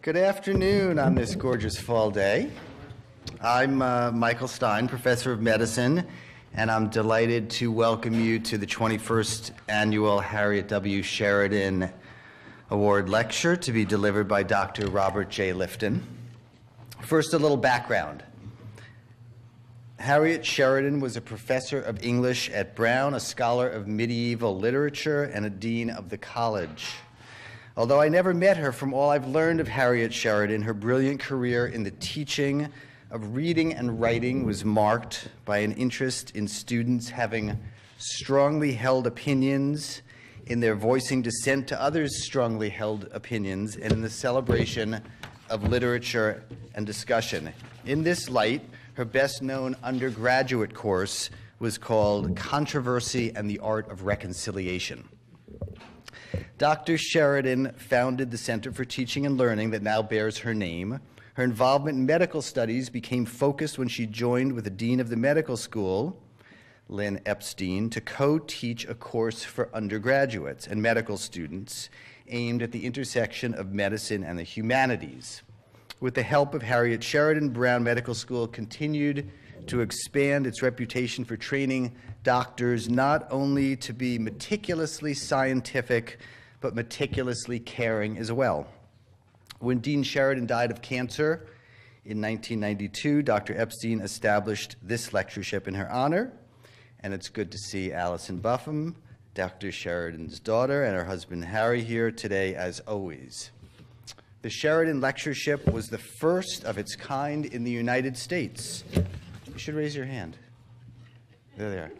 Good afternoon on this gorgeous fall day. I'm Michael Stein, Professor of Medicine, and I'm delighted to welcome you to the 21st Annual Harriet W. Sheridan Award Lecture to be delivered by Dr. Robert J. Lifton. First, a little background. Harriet Sheridan was a professor of English at Brown, a scholar of medieval literature, and a dean of the college. Although I never met her, from all I've learned of Harriet Sheridan, her brilliant career in the teaching of reading and writing was marked by an interest in students having strongly held opinions, in their voicing dissent to others' strongly held opinions, and in the celebration of literature and discussion. In this light, her best-known undergraduate course was called Controversy and the Art of Reconciliation. Dr. Sheridan founded the Center for Teaching and Learning that now bears her name. Her involvement in medical studies became focused when she joined with the dean of the medical school, Lynn Epstein, to co-teach a course for undergraduates and medical students aimed at the intersection of medicine and the humanities. With the help of Harriet Sheridan, Brown Medical School continued to expand its reputation for training doctors not only to be meticulously scientific, but meticulously caring as well. When Dean Sheridan died of cancer in 1992, Dr. Epstein established this lectureship in her honor, and it's good to see Allison Buffum, Dr. Sheridan's daughter, and her husband Harry here today as always. The Sheridan Lectureship was the first of its kind in the United States. You should raise your hand. There they are.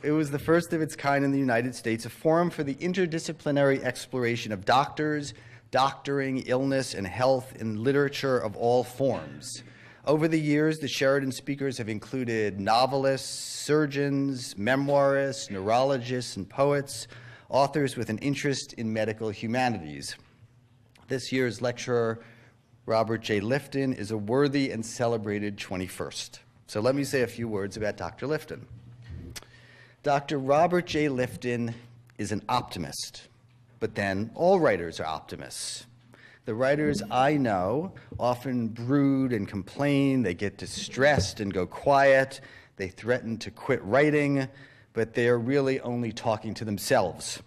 It was the first of its kind in the United States, a forum for the interdisciplinary exploration of doctors, doctoring, illness, and health in literature of all forms. Over the years, the Sheridan speakers have included novelists, surgeons, memoirists, neurologists, and poets, authors with an interest in medical humanities. This year's lecturer, Robert J. Lifton, is a worthy and celebrated 21st. So let me say a few words about Dr. Lifton. Dr. Robert J. Lifton is an optimist, but then all writers are optimists. The writers I know often brood and complain, they get distressed and go quiet, they threaten to quit writing, but they are really only talking to themselves.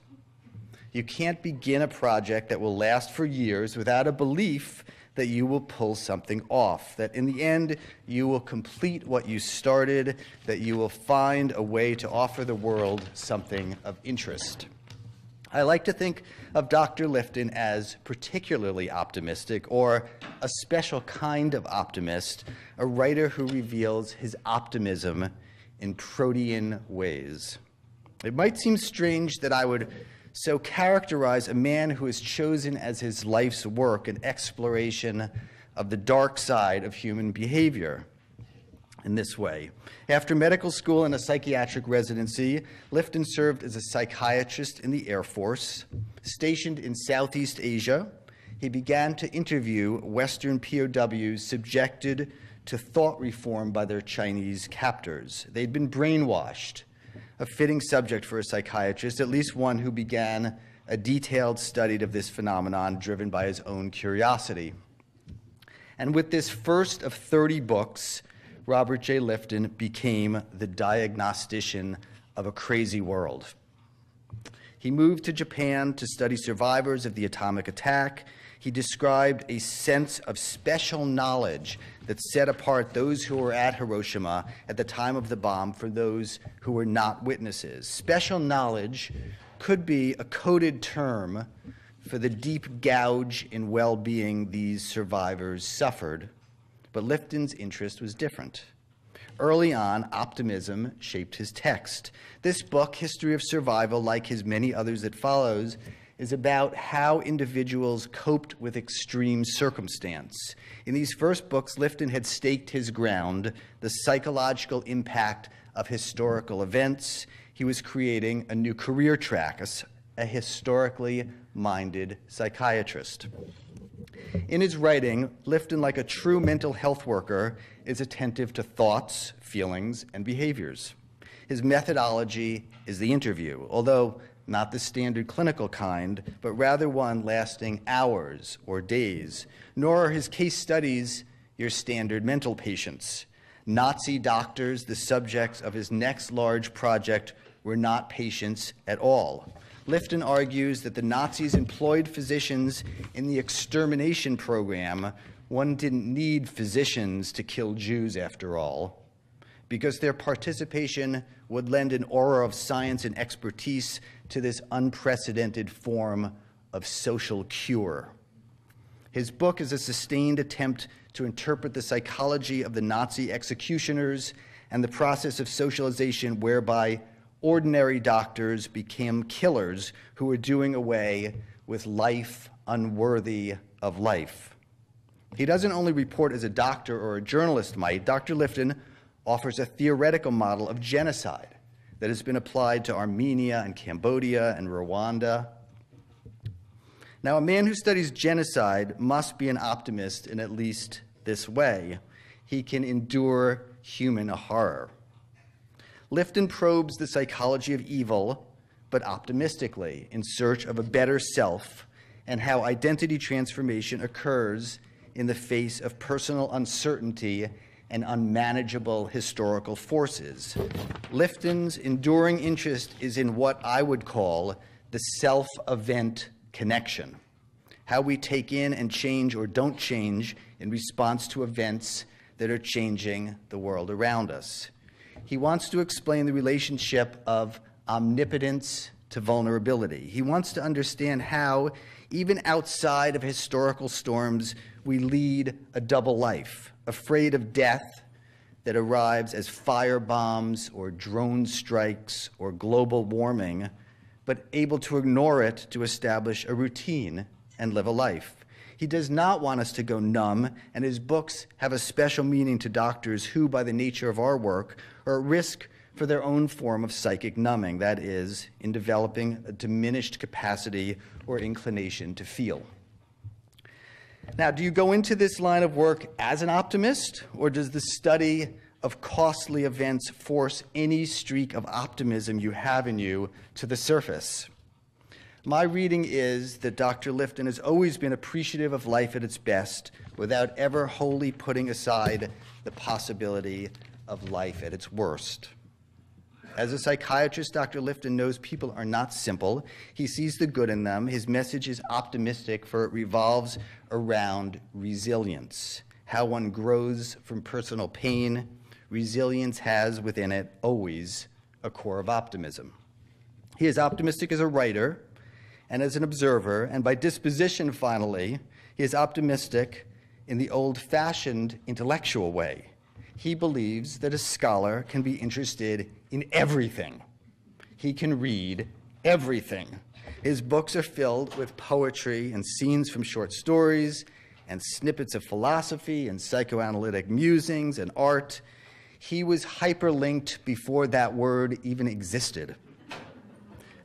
You can't begin a project that will last for years without a belief that you will pull something off, that in the end you will complete what you started, that you will find a way to offer the world something of interest. I like to think of Dr. Lifton as particularly optimistic, or a special kind of optimist, a writer who reveals his optimism in protean ways. It might seem strange that I would so characterize a man who has chosen as his life's work an exploration of the dark side of human behavior in this way. After medical school and a psychiatric residency, Lifton served as a psychiatrist in the Air Force. Stationed in Southeast Asia, he began to interview Western POWs subjected to thought reform by their Chinese captors. They'd been brainwashed, a fitting subject for a psychiatrist, at least one who began a detailed study of this phenomenon driven by his own curiosity. And with this first of 30 books, Robert J. Lifton became the diagnostician of a crazy world. He moved to Japan to study survivors of the atomic attack. He described a sense of special knowledge that set apart those who were at Hiroshima at the time of the bomb from those who were not witnesses. Special knowledge could be a coded term for the deep gouge in well-being these survivors suffered, but Lifton's interest was different. Early on, optimism shaped his text. This book, History of Survival, like his many others that follows, is about how individuals coped with extreme circumstance. In these first books, Lifton had staked his ground, the psychological impact of historical events. He was creating a new career track, a historically minded psychiatrist. In his writing, Lifton, like a true mental health worker, is attentive to thoughts, feelings, and behaviors. His methodology is the interview, although not the standard clinical kind, but rather one lasting hours or days. Nor are his case studies your standard mental patients. Nazi doctors, the subjects of his next large project, were not patients at all. Lifton argues that the Nazis employed physicians in the extermination program. One didn't need physicians to kill Jews, after all, because their participation would lend an aura of science and expertise to this unprecedented form of social cure. His book is a sustained attempt to interpret the psychology of the Nazi executioners and the process of socialization whereby ordinary doctors became killers who were doing away with life unworthy of life. He doesn't only report as a doctor or a journalist might. Dr. Lifton offers a theoretical model of genocide that has been applied to Armenia and Cambodia and Rwanda. Now, a man who studies genocide must be an optimist in at least this way. He can endure human horror. Lifton probes the psychology of evil, but optimistically, in search of a better self, and how identity transformation occurs in the face of personal uncertainty and unmanageable historical forces. Lifton's enduring interest is in what I would call the self-event connection, how we take in and change or don't change in response to events that are changing the world around us. He wants to explain the relationship of omnipotence to vulnerability. He wants to understand how, even outside of historical storms, we lead a double life, afraid of death that arrives as fire bombs or drone strikes or global warming, but able to ignore it to establish a routine and live a life. He does not want us to go numb, and his books have a special meaning to doctors who, by the nature of our work, are at risk for their own form of psychic numbing, that is, in developing a diminished capacity or inclination to feel. Now, do you go into this line of work as an optimist, or does the study of costly events force any streak of optimism you have in you to the surface? My reading is that Dr. Lifton has always been appreciative of life at its best without ever wholly putting aside the possibility of life at its worst. As a psychiatrist, Dr. Lifton knows people are not simple. He sees the good in them. His message is optimistic, for it revolves around resilience, how one grows from personal pain. Resilience has within it always a core of optimism. He is optimistic as a writer and as an observer, and by disposition, finally, he is optimistic in the old-fashioned intellectual way. He believes that a scholar can be interested in everything. He can read everything. His books are filled with poetry and scenes from short stories and snippets of philosophy and psychoanalytic musings and art. He was hyperlinked before that word even existed.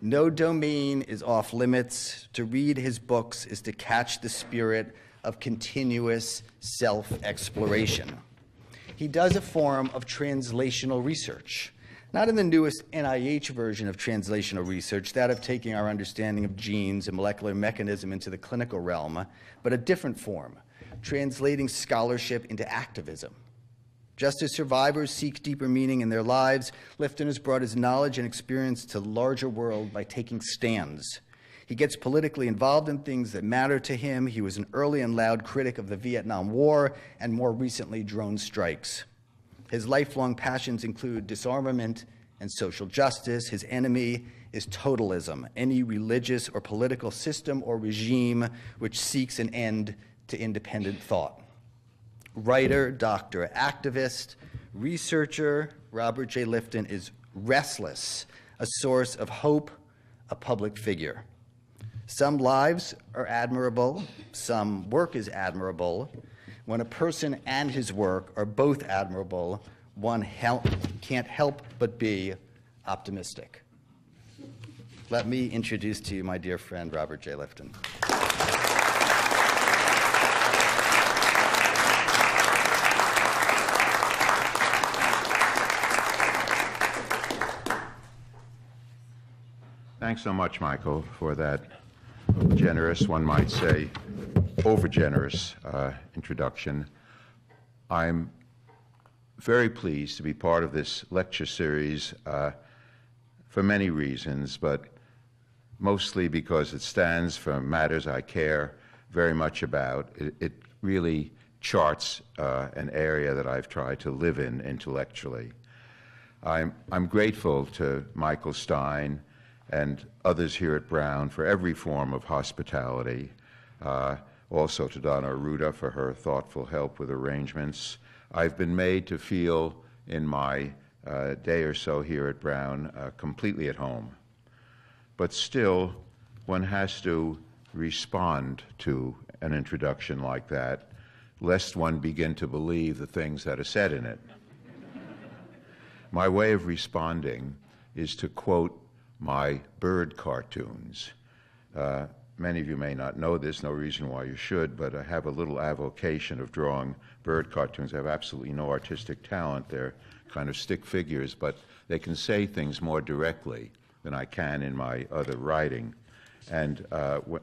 No domain is off limits. To read his books is to catch the spirit of continuous self-exploration. He does a form of translational research, not in the newest NIH version of translational research, that of taking our understanding of genes and molecular mechanism into the clinical realm, but a different form, translating scholarship into activism. Just as survivors seek deeper meaning in their lives, Lifton has brought his knowledge and experience to the larger world by taking stands. He gets politically involved in things that matter to him. He was an early and loud critic of the Vietnam War and more recently drone strikes. His lifelong passions include disarmament and social justice. His enemy is totalism, any religious or political system or regime which seeks an end to independent thought. Writer, doctor, activist, researcher, Robert J. Lifton is restless, a source of hope, a public figure. Some lives are admirable, some work is admirable. When a person and his work are both admirable, one can't help but be optimistic. Let me introduce to you my dear friend, Robert J. Lifton. Thanks so much, Michael, for that generous, one might say, over-generous introduction. I'm very pleased to be part of this lecture series for many reasons, but mostly because it stands for matters I care very much about. It really charts an area that I've tried to live in intellectually. I'm grateful to Michael Stein and others here at Brown for every form of hospitality, also to Donna Arruda for her thoughtful help with arrangements. I've been made to feel in my day or so here at Brown completely at home. But still, one has to respond to an introduction like that, lest one begin to believe the things that are said in it. My way of responding is to quote my bird cartoons. Many of you may not know this, no reason why you should, but I have a little avocation of drawing bird cartoons. I have absolutely no artistic talent. They're kind of stick figures, but they can say things more directly than I can in my other writing. And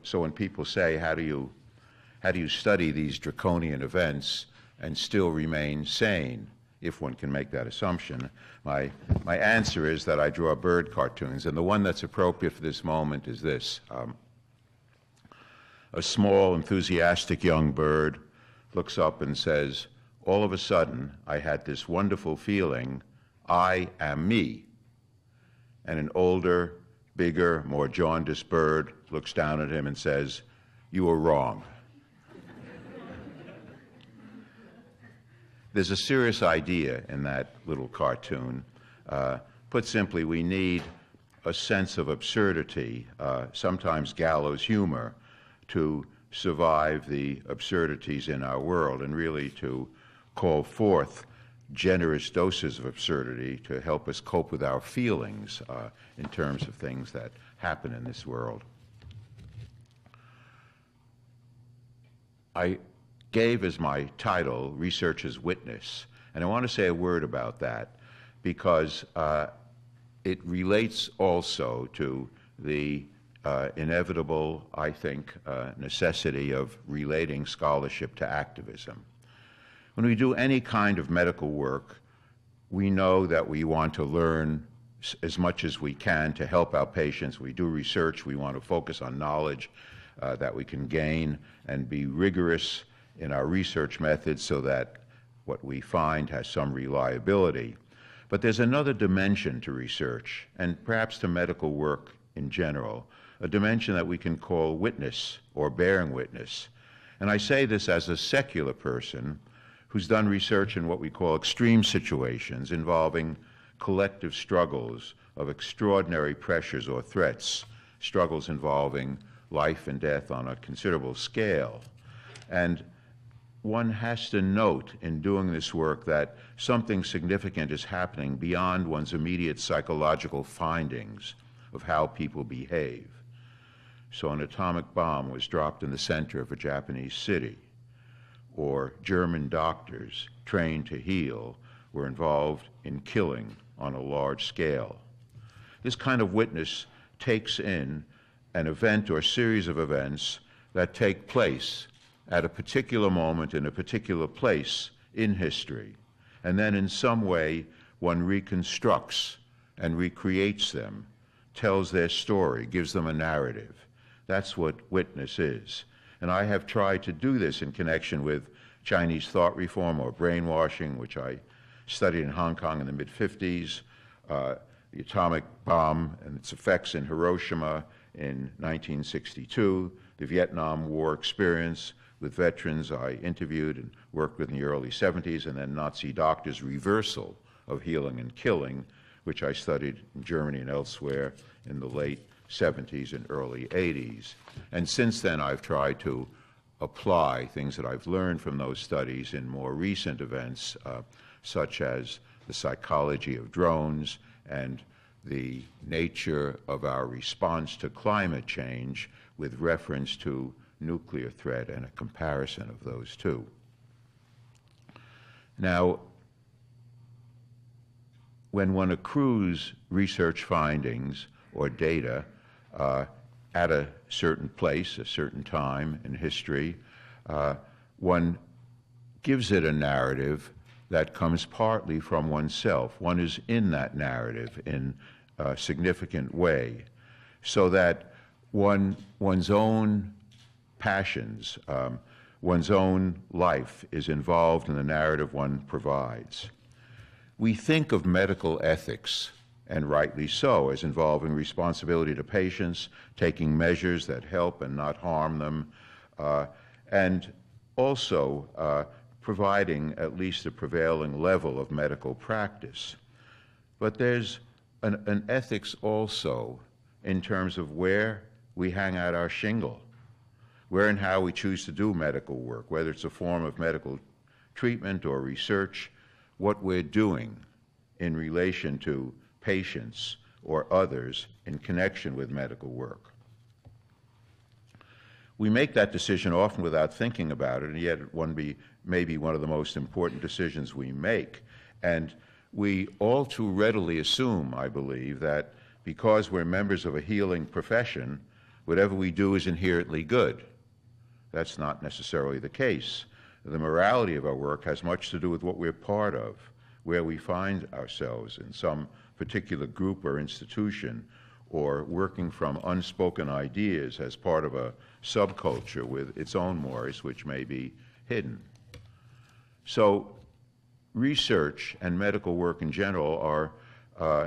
so when people say, how do you study these draconian events and still remain sane, if one can make that assumption, my answer is that I draw bird cartoons. And the one that's appropriate for this moment is this. A small, enthusiastic young bird looks up and says, all of a sudden, I had this wonderful feeling, I am me. And an older, bigger, more jaundiced bird looks down at him and says, you were wrong. There's a serious idea in that little cartoon. Put simply, we need a sense of absurdity, sometimes gallows humor, to survive the absurdities in our world, and really to call forth generous doses of absurdity to help us cope with our feelings in terms of things that happen in this world. I gave as my title, Researcher's Witness, and I want to say a word about that because it relates also to the inevitable, I think, necessity of relating scholarship to activism. When we do any kind of medical work, we know that we want to learn as much as we can to help our patients. We do research, we want to focus on knowledge that we can gain and be rigorous in our research methods so that what we find has some reliability. But there's another dimension to research, and perhaps to medical work in general, a dimension that we can call witness or bearing witness. And I say this as a secular person who's done research in what we call extreme situations involving collective struggles of extraordinary pressures or threats, struggles involving life and death on a considerable scale. And one has to note in doing this work that something significant is happening beyond one's immediate psychological findings of how people behave. So an atomic bomb was dropped in the center of a Japanese city, or German doctors trained to heal were involved in killing on a large scale. This kind of witness takes in an event or series of events that take place at a particular moment in a particular place in history, and then in some way one reconstructs and recreates them, tells their story, gives them a narrative. That's what witness is. And I have tried to do this in connection with Chinese thought reform or brainwashing, which I studied in Hong Kong in the mid-50s, the atomic bomb and its effects in Hiroshima in 1962, the Vietnam War experience with veterans I interviewed and worked with in the early 70s, and then Nazi doctors' reversal of healing and killing, which I studied in Germany and elsewhere in the late 70s and early 80s. And since then, I've tried to apply things that I've learned from those studies in more recent events, such as the psychology of drones and the nature of our response to climate change with reference to nuclear threat and a comparison of those two. Now, when one accrues research findings or data, at a certain place, a certain time in history, one gives it a narrative that comes partly from oneself. One is in that narrative in a significant way, so that one's own passions, one's own life is involved in the narrative one provides. We think of medical ethics, and rightly so, as involving responsibility to patients, taking measures that help and not harm them, and also providing at least a prevailing level of medical practice. But there's an ethics also in terms of where we hang out our shingle, where and how we choose to do medical work, whether it's a form of medical treatment or research, what we're doing in relation to patients or others in connection with medical work. We make that decision often without thinking about it, and yet it may be one of the most important decisions we make. And we all too readily assume, I believe, that because we're members of a healing profession, whatever we do is inherently good. That's not necessarily the case. The morality of our work has much to do with what we're part of, where we find ourselves in some particular group or institution, or working from unspoken ideas as part of a subculture with its own mores, which may be hidden. So research and medical work in general are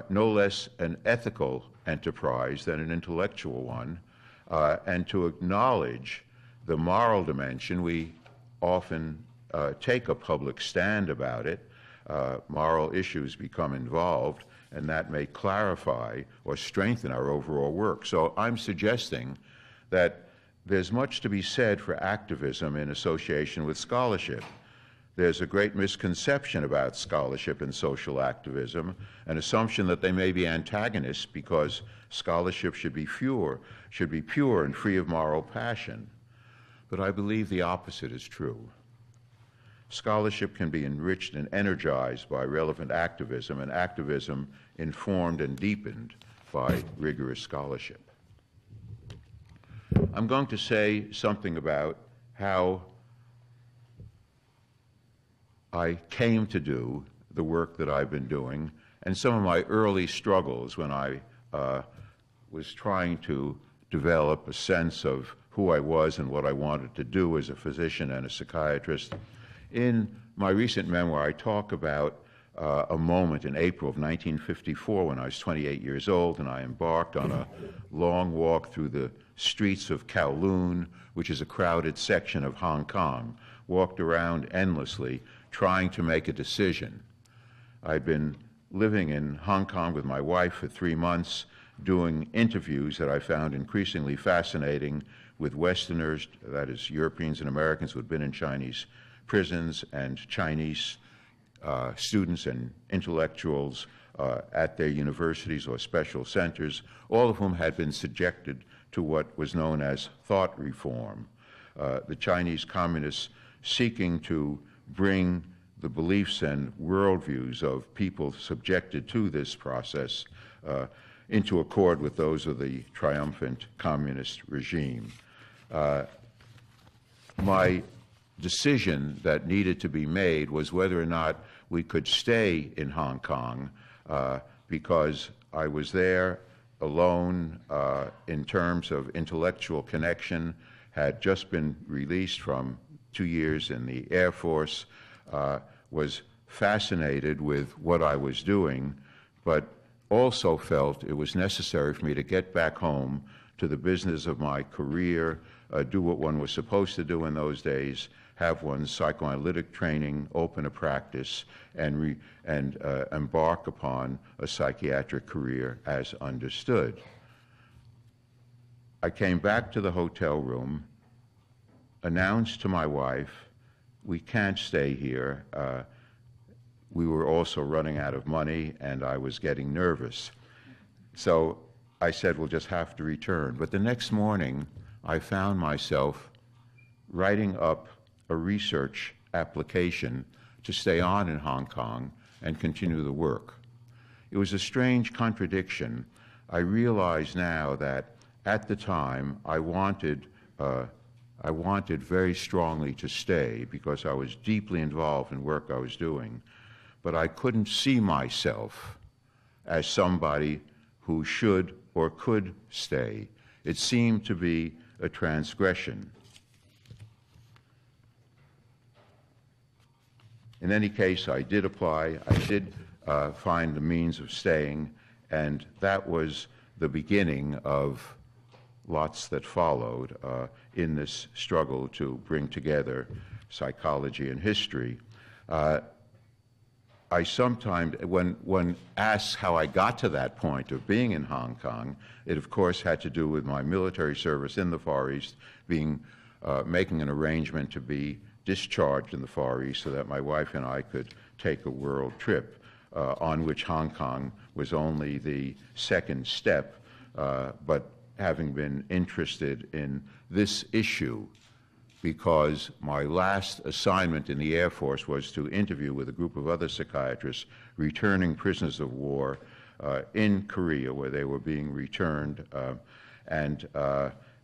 no less an ethical enterprise than an intellectual one, and to acknowledge the moral dimension, we often take a public stand about it. Moral issues become involved, and that may clarify or strengthen our overall work. So I'm suggesting that there's much to be said for activism in association with scholarship. There's a great misconception about scholarship and social activism, an assumption that they may be antagonists because scholarship should be pure and free of moral passion. But I believe the opposite is true. Scholarship can be enriched and energized by relevant activism, and activism informed and deepened by rigorous scholarship. I'm going to say something about how I came to do the work that I've been doing, and some of my early struggles when I was trying to develop a sense of who I was and what I wanted to do as a physician and a psychiatrist. In my recent memoir, I talk about a moment in April of 1954 when I was 28 years old, and I embarked on a long walk through the streets of Kowloon, which is a crowded section of Hong Kong, walked around endlessly trying to make a decision. I'd been living in Hong Kong with my wife for 3 months, doing interviews that I found increasingly fascinating with Westerners, that is, Europeans and Americans who had been in Chinese prisons, and Chinese students and intellectuals at their universities or special centers, all of whom had been subjected to what was known as thought reform. The Chinese communists seeking to bring the beliefs and worldviews of people subjected to this process into accord with those of the triumphant communist regime. My decision that needed to be made was whether or not we could stay in Hong Kong because I was there alone in terms of intellectual connection, had just been released from 2 years in the Air Force, was fascinated with what I was doing, but also felt it was necessary for me to get back home to the business of my career, do what one was supposed to do in those days, have one's psychoanalytic training, open a practice, and embark upon a psychiatric career as understood. I came back to the hotel room, announced to my wife, we can't stay here. We were also running out of money, and I was getting nervous. So I said, we'll just have to return. But the next morning, I found myself writing up a research application to stay on in Hong Kong and continue the work. It was a strange contradiction. I realize now that at the time, I wanted very strongly to stay because I was deeply involved in work I was doing, but I couldn't see myself as somebody who should or could stay. It seemed to be a transgression. In any case, I did apply. I did find the means of staying, and that was the beginning of lots that followed in this struggle to bring together psychology and history. I sometimes, when one asks how I got to that point of being in Hong Kong, it of course had to do with my military service in the Far East, making an arrangement to be discharged in the Far East so that my wife and I could take a world trip, on which Hong Kong was only the second step, but having been interested in this issue because my last assignment in the Air Force was to interview with a group of other psychiatrists returning prisoners of war in Korea, where they were being returned, and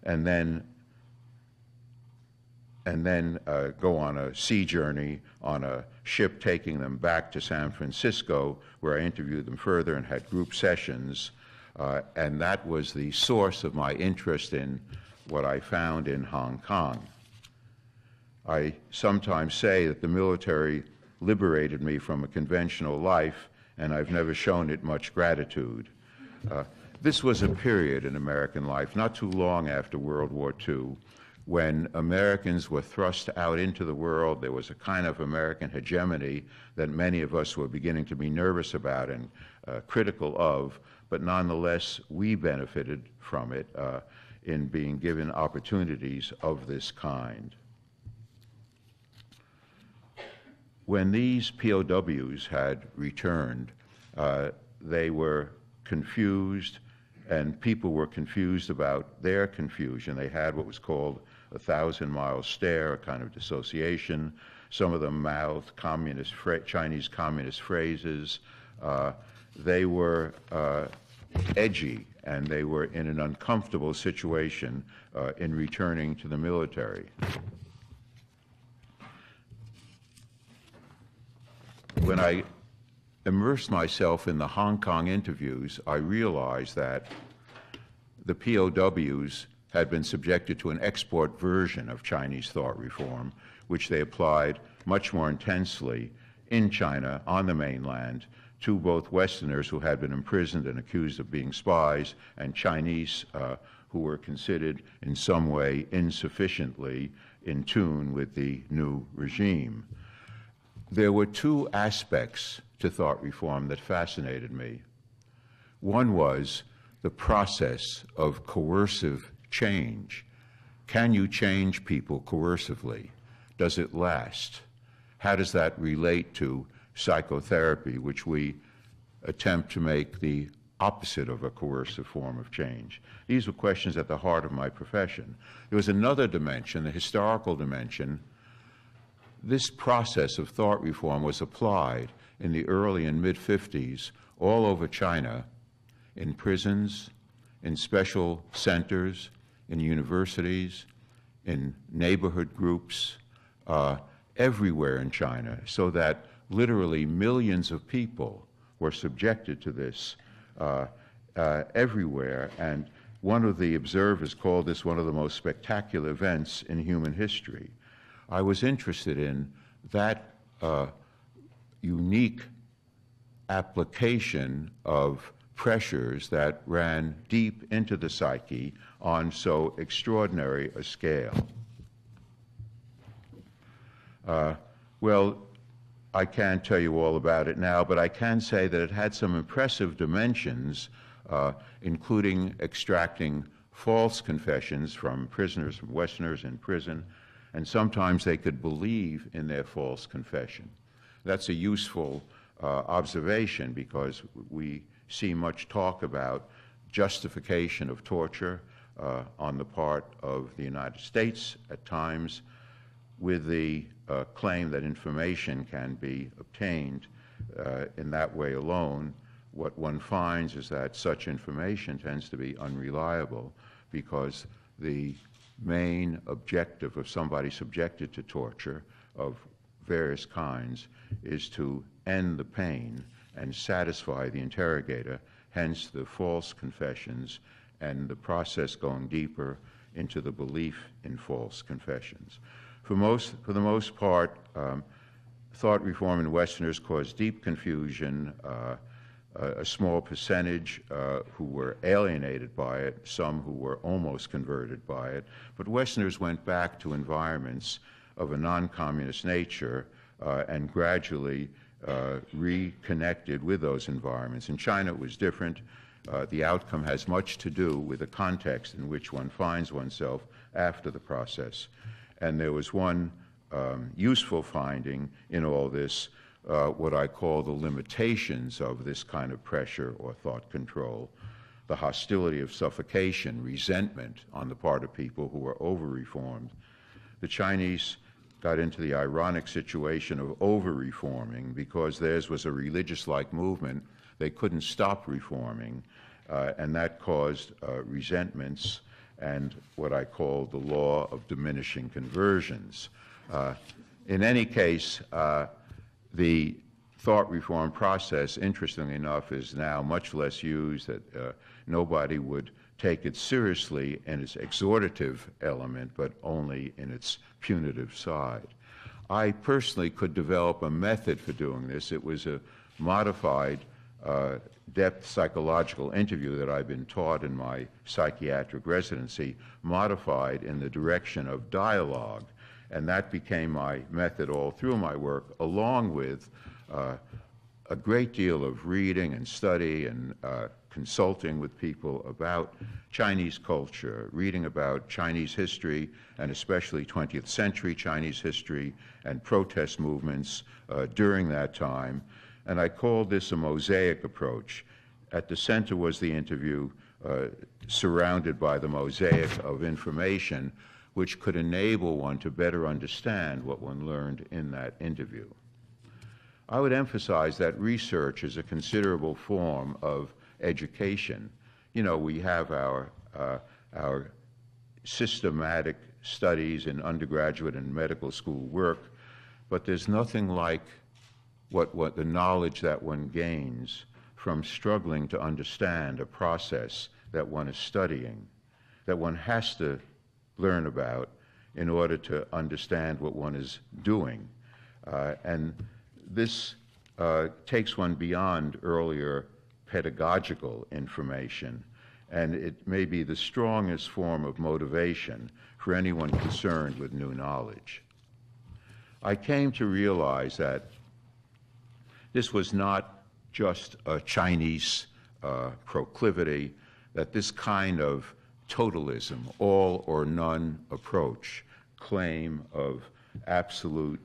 then go on a sea journey on a ship taking them back to San Francisco, where I interviewed them further and had group sessions. And that was the source of my interest in what I found in Hong Kong. I sometimes say that the military liberated me from a conventional life, and I've never shown it much gratitude. This was a period in American life, not too long after World War II, when Americans were thrust out into the world. There was a kind of American hegemony that many of us were beginning to be nervous about and critical of, but nonetheless, we benefited from it in being given opportunities of this kind. When these POWs had returned, they were confused, and people were confused about their confusion. They had what was called a 1,000-mile stare, a kind of dissociation. Some of them mouthed Chinese communist phrases. They were edgy, and they were in an uncomfortable situation in returning to the military. When I immersed myself in the Hong Kong interviews, I realized that the POWs had been subjected to an export version of Chinese thought reform, which they applied much more intensely in China, on the mainland, to both Westerners who had been imprisoned and accused of being spies, and Chinese who were considered in some way insufficiently in tune with the new regime. There were two aspects to thought reform that fascinated me. One was the process of coercive change. Can you change people coercively? Does it last? How does that relate to psychotherapy, which we attempt to make the opposite of a coercive form of change? These were questions at the heart of my profession. There was another dimension, the historical dimension. This process of thought reform was applied in the early and mid-50s all over China, in prisons, in special centers, in universities, in neighborhood groups, everywhere in China, so that literally millions of people were subjected to this everywhere. And one of the observers called this one of the most spectacular events in human history. I was interested in that unique application of pressures that ran deep into the psyche on so extraordinary a scale. Well, I can't tell you all about it now, but I can say that it had some impressive dimensions, including extracting false confessions from prisoners, from Westerners in prison, and sometimes they could believe in their false confession. That's a useful observation because we see much talk about justification of torture on the part of the United States at times, with the claim that information can be obtained in that way alone. What one finds is that such information tends to be unreliable. because the main objective of somebody subjected to torture of various kinds is to end the pain and satisfy the interrogator, hence the false confessions and the process going deeper into the belief in false confessions. For the most part, thought reform in Westerners caused deep confusion, a small percentage who were alienated by it, some who were almost converted by it, but Westerners went back to environments of a non-communist nature and gradually reconnected with those environments. In China, it was different. The outcome has much to do with the context in which one finds oneself after the process. And there was one useful finding in all this, what I call the limitations of this kind of pressure or thought control, the hostility of suffocation, resentment on the part of people who were over-reformed. The Chinese got into the ironic situation of over-reforming because theirs was a religious-like movement. They couldn't stop reforming, and that caused resentments and what I call the law of diminishing conversions. In any case, the thought reform process, interestingly enough, is now much less used, that nobody would take it seriously in its exhortative element, but only in its punitive side. I personally could develop a method for doing this. It was a modified depth psychological interview that I've been taught in my psychiatric residency, modified in the direction of dialogue. And that became my method all through my work, along with a great deal of reading and study and consulting with people about Chinese culture, reading about Chinese history, and especially 20th century Chinese history and protest movements during that time. And I called this a mosaic approach. At the center was the interview, surrounded by the mosaic of information, which could enable one to better understand what one learned in that interview. I would emphasize that research is a considerable form of education. You know, we have our systematic studies in undergraduate and medical school work, but there's nothing like what the knowledge that one gains from struggling to understand a process that one is studying, that one has to learn about in order to understand what one is doing. And this takes one beyond earlier pedagogical information, and it may be the strongest form of motivation for anyone concerned with new knowledge. I came to realize that this was not just a Chinese proclivity, that this kind of totalism, all or none approach, claim of absolute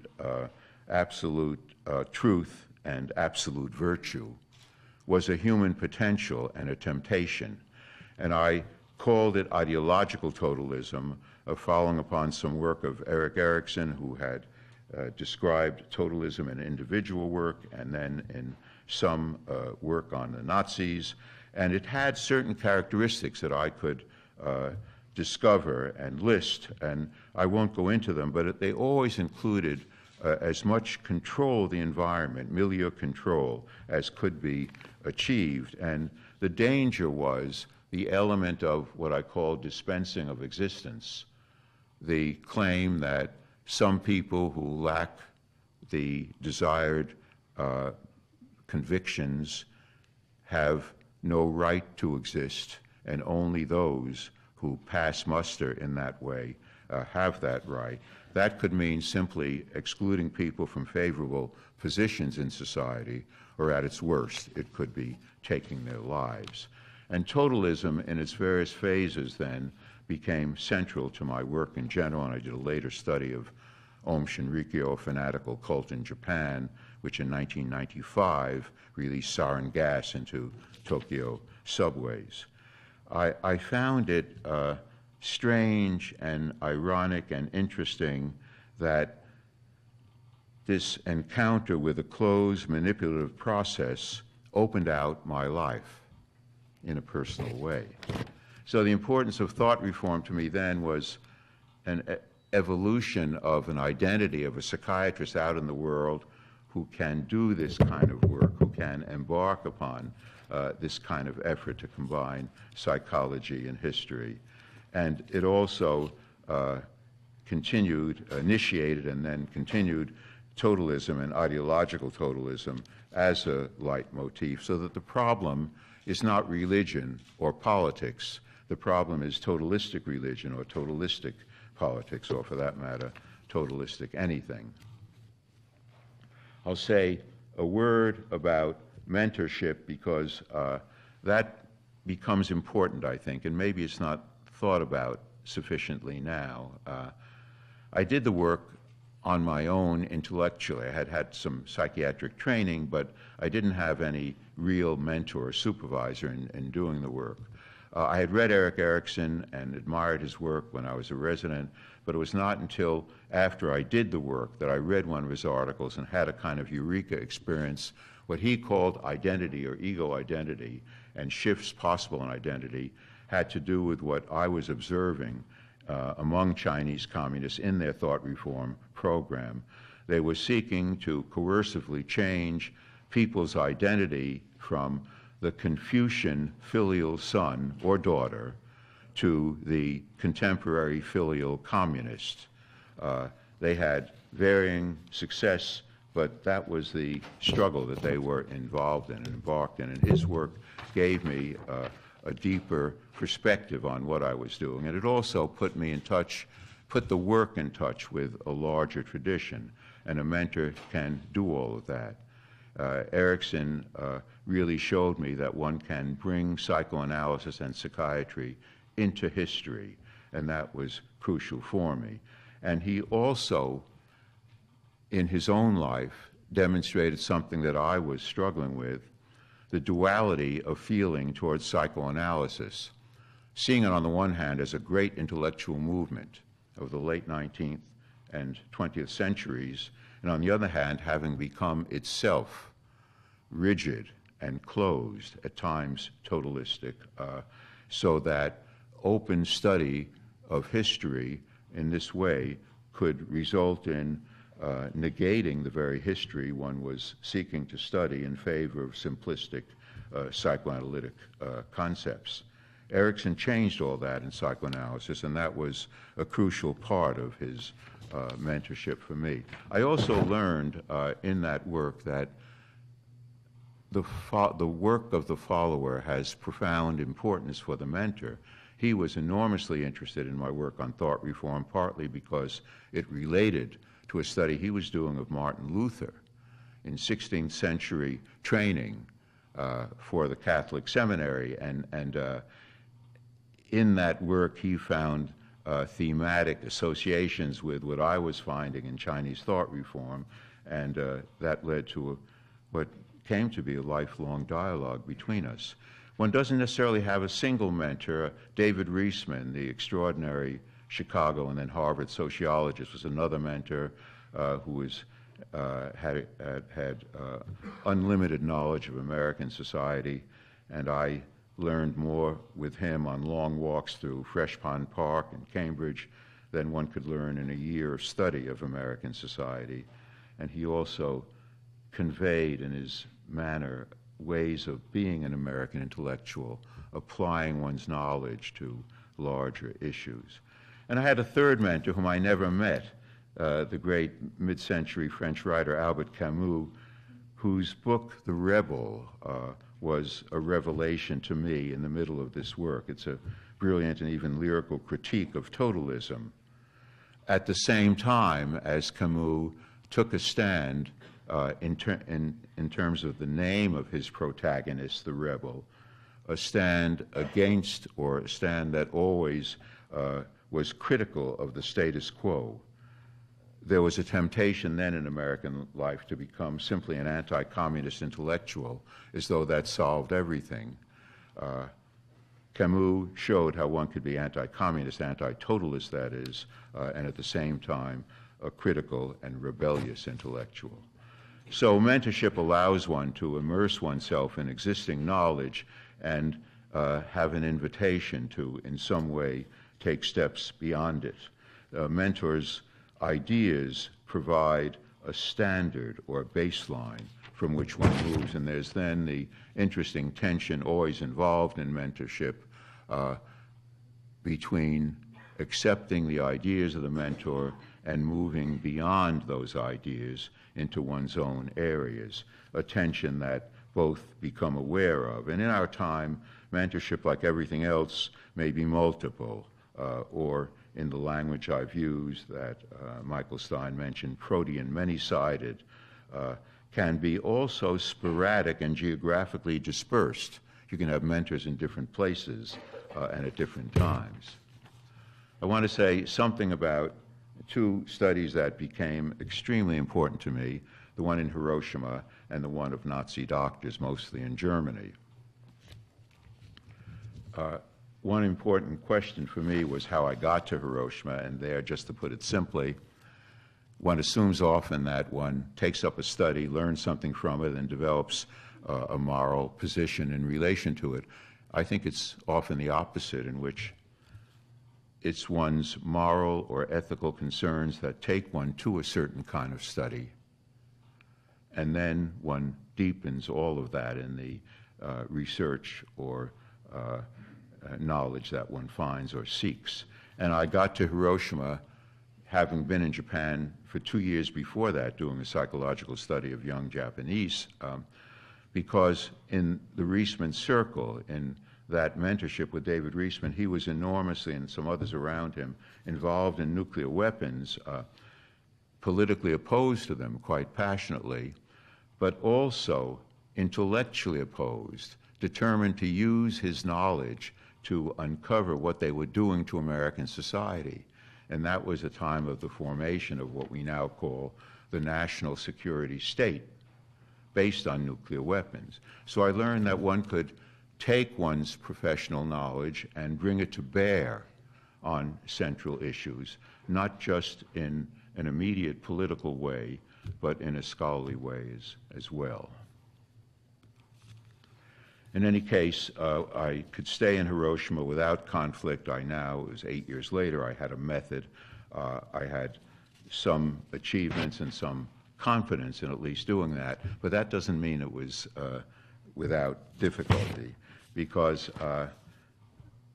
truth and absolute virtue, was a human potential and a temptation. And I called it ideological totalism, following upon some work of Erik Erikson, who had described totalism in individual work and then in some work on the Nazis. And it had certain characteristics that I could discover and list, and I won't go into them, but they always included as much control of the environment, milieu control, as could be achieved. And the danger was the element of what I call dispensing of existence, the claim that some people who lack the desired convictions have no right to exist, and only those who pass muster in that way have that right. That could mean simply excluding people from favorable positions in society, or at its worst, it could be taking their lives. And totalism in its various phases then became central to my work in general, and I did a later study of Aum Shinrikyo, a fanatical cult in Japan, which in 1995 released sarin gas into Tokyo subways. I found it strange and ironic and interesting that this encounter with a closed, manipulative process opened out my life in a personal way. So the importance of thought reform to me then was an evolution of an identity of a psychiatrist out in the world who can do this kind of work, who can embark upon this kind of effort to combine psychology and history. And it also initiated and then continued totalism and ideological totalism as a leitmotif, so that the problem is not religion or politics. The problem is totalistic religion or totalistic politics, or for that matter, totalistic anything. I'll say a word about mentorship because that becomes important, I think, and maybe it's not thought about sufficiently now. I did the work on my own intellectually. I had had some psychiatric training, but I didn't have any real mentor or supervisor in doing the work. I had read Erik Erikson and admired his work when I was a resident, but it was not until after I did the work that I read one of his articles and had a kind of eureka experience, what he called identity or ego identity, and shifts possible in identity had to do with what I was observing among Chinese communists in their thought reform program. They were seeking to coercively change people's identity from the Confucian filial son or daughter to the contemporary filial communist. They had varying success, but that was the struggle that they were involved in and embarked in, and his work gave me a deeper perspective on what I was doing. And it also put me in touch, put the work in touch with a larger tradition, and a mentor can do all of that. Erikson really showed me that one can bring psychoanalysis and psychiatry into history, and that was crucial for me. And he also, in his own life, demonstrated something that I was struggling with, the duality of feeling towards psychoanalysis, seeing it on the one hand as a great intellectual movement of the late 19th and 20th centuries, and on the other hand, having become itself rigid and closed, at times totalistic, so that open study of history in this way could result in negating the very history one was seeking to study in favor of simplistic psychoanalytic concepts. Erikson changed all that in psychoanalysis, and that was a crucial part of his mentorship for me. I also learned in that work that the work of the follower has profound importance for the mentor. He was enormously interested in my work on thought reform, partly because it related to a study he was doing of Martin Luther in 16th century training for the Catholic seminary. And in that work, he found thematic associations with what I was finding in Chinese thought reform, and that led to what came to be a lifelong dialogue between us. One doesn't necessarily have a single mentor. David Reisman, the extraordinary Chicago and then Harvard sociologist, was another mentor who had unlimited knowledge of American society, and I learned more with him on long walks through Fresh Pond Park in Cambridge than one could learn in a year of study of American society. And he also conveyed in his manner ways of being an American intellectual, applying one's knowledge to larger issues. And I had a third mentor whom I never met, the great mid-century French writer Albert Camus, whose book, The Rebel, was a revelation to me in the middle of this work. It's a brilliant and even lyrical critique of totalism. At the same time as Camus took a stand in terms of the name of his protagonist, the rebel, a stand against, or a stand that always was critical of the status quo. There was a temptation then in American life to become simply an anti-communist intellectual, as though that solved everything. Camus showed how one could be anti-communist, anti-totalist, that is, and at the same time a critical and rebellious intellectual. So mentorship allows one to immerse oneself in existing knowledge and have an invitation to, in some way, take steps beyond it. Mentors' ideas provide a standard or a baseline from which one moves, and there's then the interesting tension always involved in mentorship between accepting the ideas of the mentor and moving beyond those ideas into one's own areas, a tension that both become aware of. And in our time, mentorship, like everything else, may be multiple, or in the language I've used that Michael Stein mentioned, protean, many-sided, can be also sporadic and geographically dispersed. You can have mentors in different places and at different times. I want to say something about two studies that became extremely important to me, the one in Hiroshima and the one of Nazi doctors, mostly in Germany. One important question for me was how I got to Hiroshima, and there, just to put it simply, one assumes often that one takes up a study, learns something from it, and develops a moral position in relation to it. I think it's often the opposite, in which it's one's moral or ethical concerns that take one to a certain kind of study, and then one deepens all of that in the research or knowledge that one finds or seeks. And I got to Hiroshima having been in Japan for 2 years before that doing a psychological study of young Japanese, because in the Reisman circle, in that mentorship with David Reisman, he was enormously, and some others around him, involved in nuclear weapons, politically opposed to them quite passionately, but also intellectually opposed, determined to use his knowledge to uncover what they were doing to American society. And that was a time of the formation of what we now call the national security state, based on nuclear weapons. So I learned that one could take one's professional knowledge and bring it to bear on central issues, not just in an immediate political way, but in a scholarly way as well. In any case, I could stay in Hiroshima without conflict. It was 8 years later, I had a method. I had some achievements and some confidence in at least doing that, but that doesn't mean it was without difficulty, because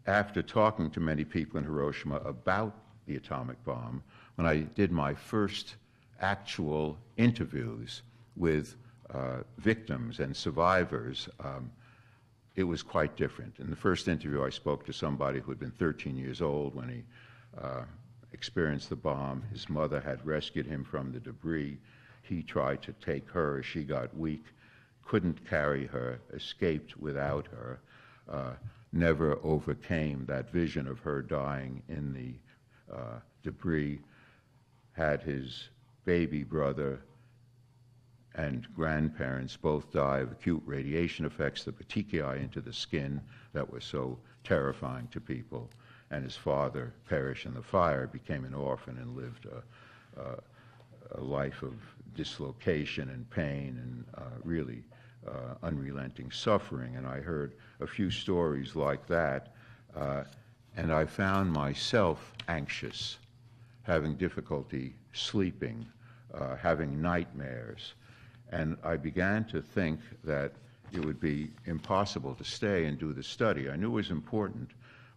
after talking to many people in Hiroshima about the atomic bomb, when I did my first actual interviews with victims and survivors, it was quite different. In the first interview, I spoke to somebody who had been 13 years old when he experienced the bomb. His mother had rescued him from the debris. He tried to take her as she got weak, couldn't carry her, escaped without her, never overcame that vision of her dying in the debris, had his baby brother and grandparents both die of acute radiation effects, the petechiae into the skin that were so terrifying to people, and his father perished in the fire, became an orphan, and lived a life of dislocation and pain and really unrelenting suffering. And I heard a few stories like that, and I found myself anxious, having difficulty sleeping, having nightmares. And I began to think that it would be impossible to stay and do the study. I knew it was important,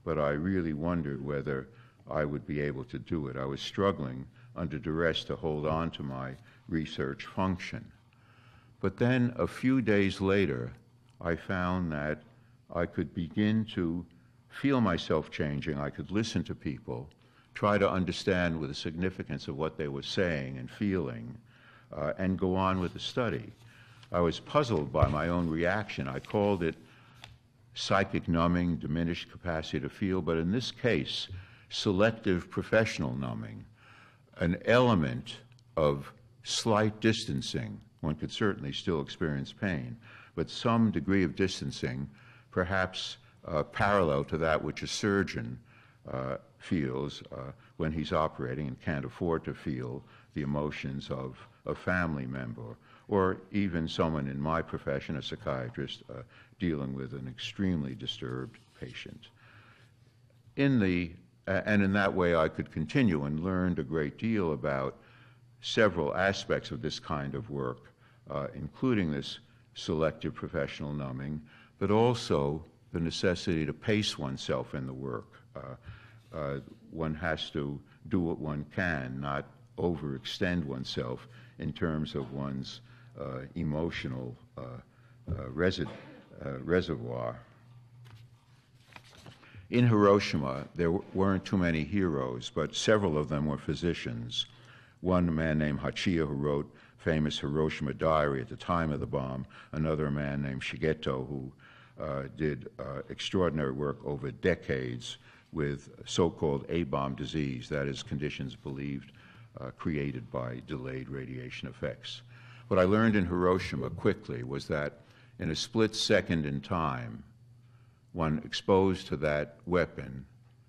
but I really wondered whether I would be able to do it. I was struggling under duress to hold on to my research function. But then a few days later, I found that I could begin to feel myself changing. I could listen to people, try to understand with the significance of what they were saying and feeling, and go on with the study. I was puzzled by my own reaction. I called it psychic numbing, diminished capacity to feel, but in this case, selective professional numbing, an element of slight distancing. One could certainly still experience pain, but some degree of distancing, perhaps parallel to that which a surgeon feels when he's operating and can't afford to feel the emotions of a family member, or even someone in my profession, a psychiatrist, dealing with an extremely disturbed patient. And in that way I could continue and learned a great deal about several aspects of this kind of work, including this selective professional numbing, but also the necessity to pace oneself in the work. One has to do what one can, not overextend oneself in terms of one's emotional reservoir. In Hiroshima, there weren't too many heroes, but several of them were physicians. One man named Hachiya, who wrote famous Hiroshima Diary at the time of the bomb, another man named Shigeto, who did extraordinary work over decades with so-called A-bomb disease, that is, conditions believed created by delayed radiation effects. What I learned in Hiroshima quickly was that in a split second in time, one exposed to that weapon,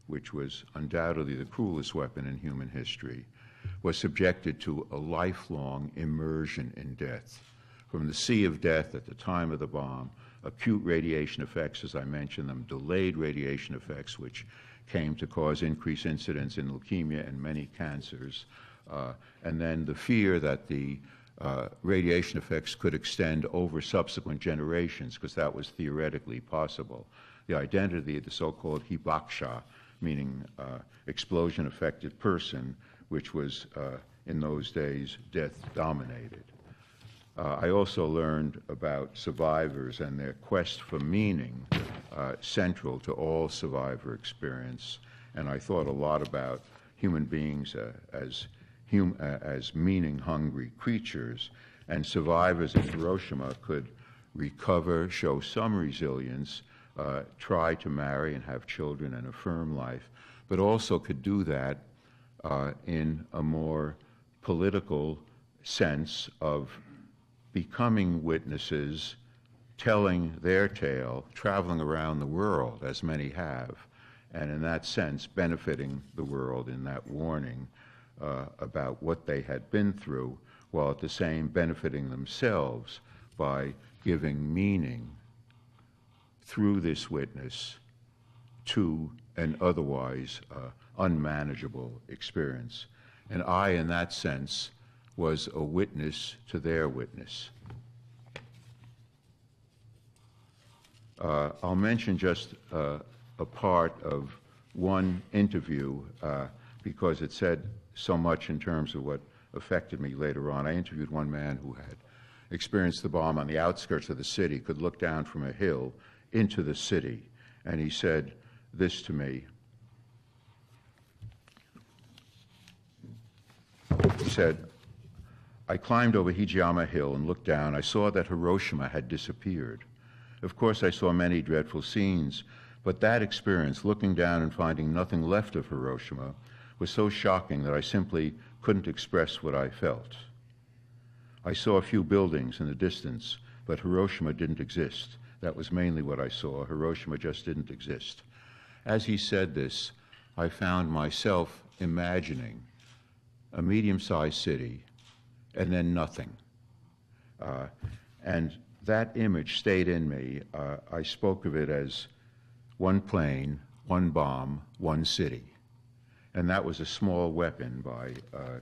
which was undoubtedly the cruelest weapon in human history, was subjected to a lifelong immersion in death. From the sea of death at the time of the bomb, acute radiation effects, as I mentioned them, delayed radiation effects, which came to cause increased incidence in leukemia and many cancers, and then the fear that the radiation effects could extend over subsequent generations, because that was theoretically possible. The identity of the so-called hibakusha, meaning explosion-affected person, which was in those days death-dominated. I also learned about survivors and their quest for meaning, central to all survivor experience, and I thought a lot about human beings as meaning-hungry creatures, and survivors in Hiroshima could recover, show some resilience, try to marry and have children and affirm life, but also could do that in a more political sense of becoming witnesses, telling their tale, traveling around the world, as many have, and in that sense benefiting the world in that warning about what they had been through, while at the same benefiting themselves by giving meaning through this witness to an otherwise unmanageable experience. And I, in that sense, was a witness to their witness. I'll mention just a part of one interview because it said so much in terms of what affected me later on. I interviewed one man who had experienced the bomb on the outskirts of the city, could look down from a hill into the city, and he said this to me. He said, "I climbed over Hijiyama Hill and looked down. I saw that Hiroshima had disappeared. Of course, I saw many dreadful scenes, but that experience, looking down and finding nothing left of Hiroshima, was so shocking that I simply couldn't express what I felt. I saw a few buildings in the distance, but Hiroshima didn't exist. That was mainly what I saw. Hiroshima just didn't exist." As he said this, I found myself imagining a medium-sized city and then nothing. And that image stayed in me. I spoke of it as one plane, one bomb, one city. And that was a small weapon by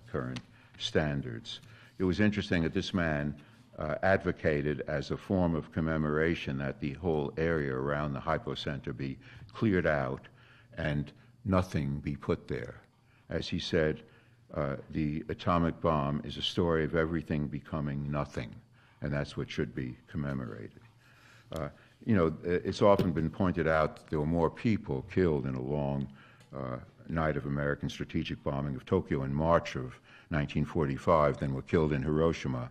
current standards. It was interesting that this man advocated as a form of commemoration that the whole area around the hypocenter be cleared out and nothing be put there. As he said, the atomic bomb is a story of everything becoming nothing, and that's what should be commemorated. You know, it's often been pointed out that there were more people killed in a long night of American strategic bombing of Tokyo in March of 1945 than were killed in Hiroshima.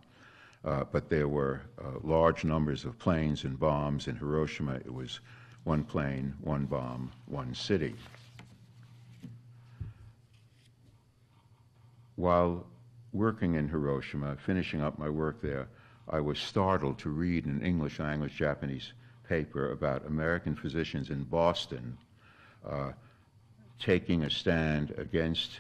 But there were large numbers of planes and bombs. In Hiroshima, it was one plane, one bomb, one city. While working in Hiroshima, finishing up my work there, I was startled to read in an English language Japanese paper about American physicians in Boston taking a stand against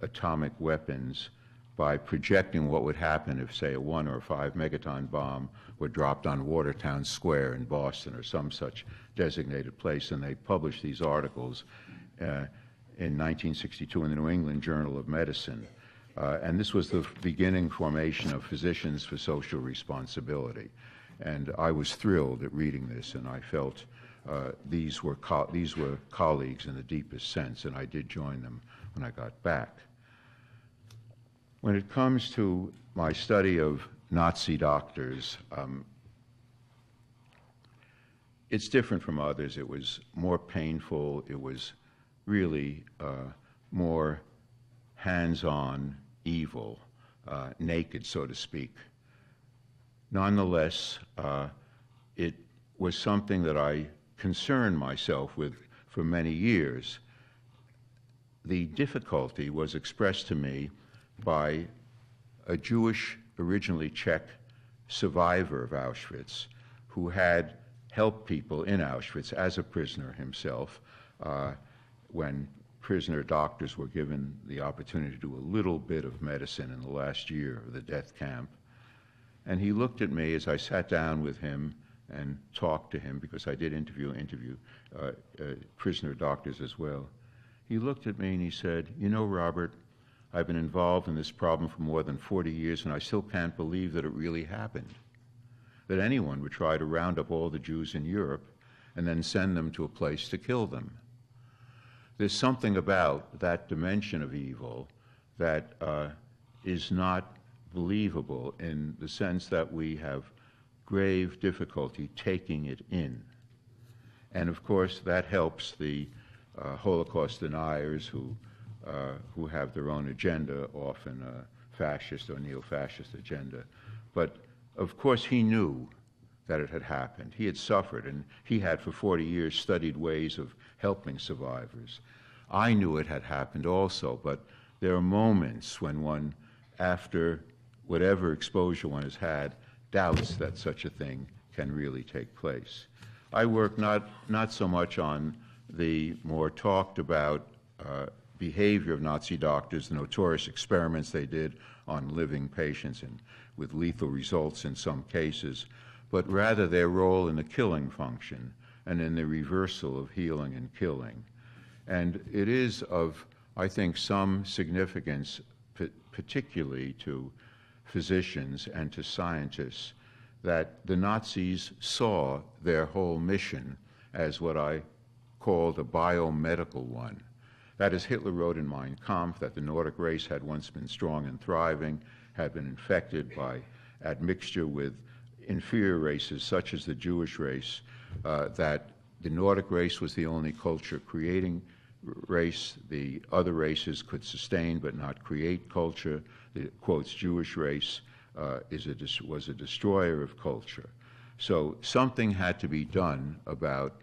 atomic weapons by projecting what would happen if, say, a 1 or 5 megaton bomb were dropped on Watertown Square in Boston or some such designated place. And they published these articles in 1962 in the New England Journal of Medicine. And this was the beginning formation of Physicians for Social Responsibility. And I was thrilled at reading this, and I felt these were colleagues in the deepest sense, and I did join them when I got back. When it comes to my study of Nazi doctors, it's different from others. It was more painful. It was really more hands-on evil, naked, so to speak. Nonetheless, it was something that I concerned myself with for many years. The difficulty was expressed to me by a Jewish, originally Czech, survivor of Auschwitz who had helped people in Auschwitz as a prisoner himself when prisoner doctors were given the opportunity to do a little bit of medicine in the last year of the death camp. And he looked at me as I sat down with him and talked to him, because I did interview prisoner doctors as well. He looked at me and he said, "You know, Robert, I've been involved in this problem for more than 40 years, and I still can't believe that it really happened. That anyone would try to round up all the Jews in Europe and then send them to a place to kill them." There's something about that dimension of evil that is not believable, in the sense that we have grave difficulty taking it in. And of course, that helps the Holocaust deniers who have their own agenda, often a fascist or neo-fascist agenda. But of course, he knew that it had happened. He had suffered, and he had for 40 years studied ways of helping survivors. I knew it had happened also, but there are moments when one, after whatever exposure one has had, doubts that such a thing can really take place. I work not so much on the more talked about behavior of Nazi doctors, the notorious experiments they did on living patients and with lethal results in some cases, but rather their role in the killing function and in the reversal of healing and killing. And it is of, I think, some significance, particularly to physicians and to scientists, that the Nazis saw their whole mission as what I called a biomedical one. That is, Hitler wrote in Mein Kampf that the Nordic race had once been strong and thriving, had been infected by admixture with inferior races such as the Jewish race, that the Nordic race was the only culture-creating race. The other races could sustain but not create culture. The, quotes, Jewish race was a destroyer of culture. So something had to be done about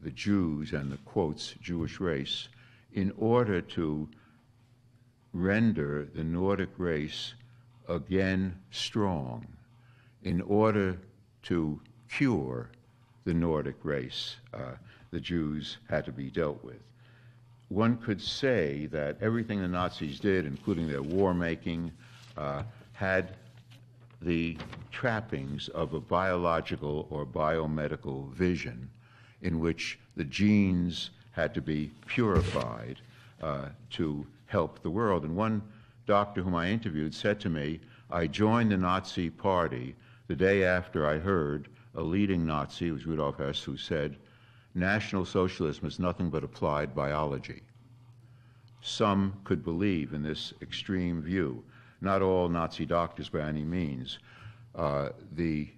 the Jews and the, quotes, Jewish race in order to render the Nordic race again strong, in order to cure the Nordic race. The Jews had to be dealt with. One could say that everything the Nazis did, including their war-making, had the trappings of a biological or biomedical vision in which the genes had to be purified to help the world. And one doctor whom I interviewed said to me, "I joined the Nazi Party the day after I heard a leading Nazi, it was Rudolf Hess, who said, 'National Socialism is nothing but applied biology.'" Some could believe in this extreme view. Not all Nazi doctors by any means. The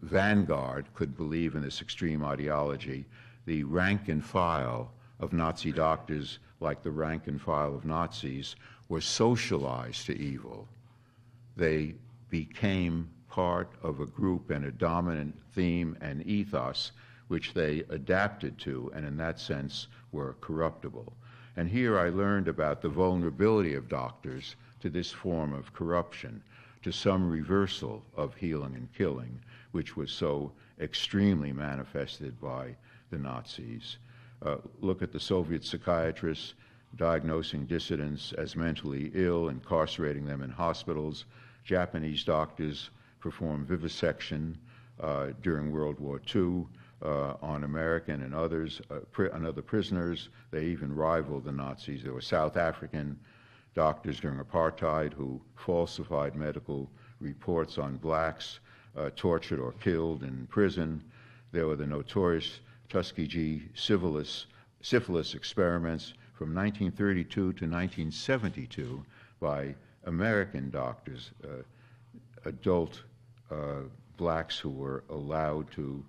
vanguard could believe in this extreme ideology. The rank and file of Nazi doctors, like the rank and file of Nazis, were socialized to evil. They became part of a group and a dominant theme and ethos which they adapted to, and in that sense were corruptible. And here I learned about the vulnerability of doctors to this form of corruption, to some reversal of healing and killing, which was so extremely manifested by the Nazis. Look at the Soviet psychiatrists. diagnosing dissidents as mentally ill, incarcerating them in hospitals. Japanese doctors performed vivisection during World War II on American and other prisoners. They even rivaled the Nazis. There were South African doctors during apartheid who falsified medical reports on blacks tortured or killed in prison. There were the notorious Tuskegee syphilis experiments from 1932 to 1972 by American doctors, adult blacks who were allowed to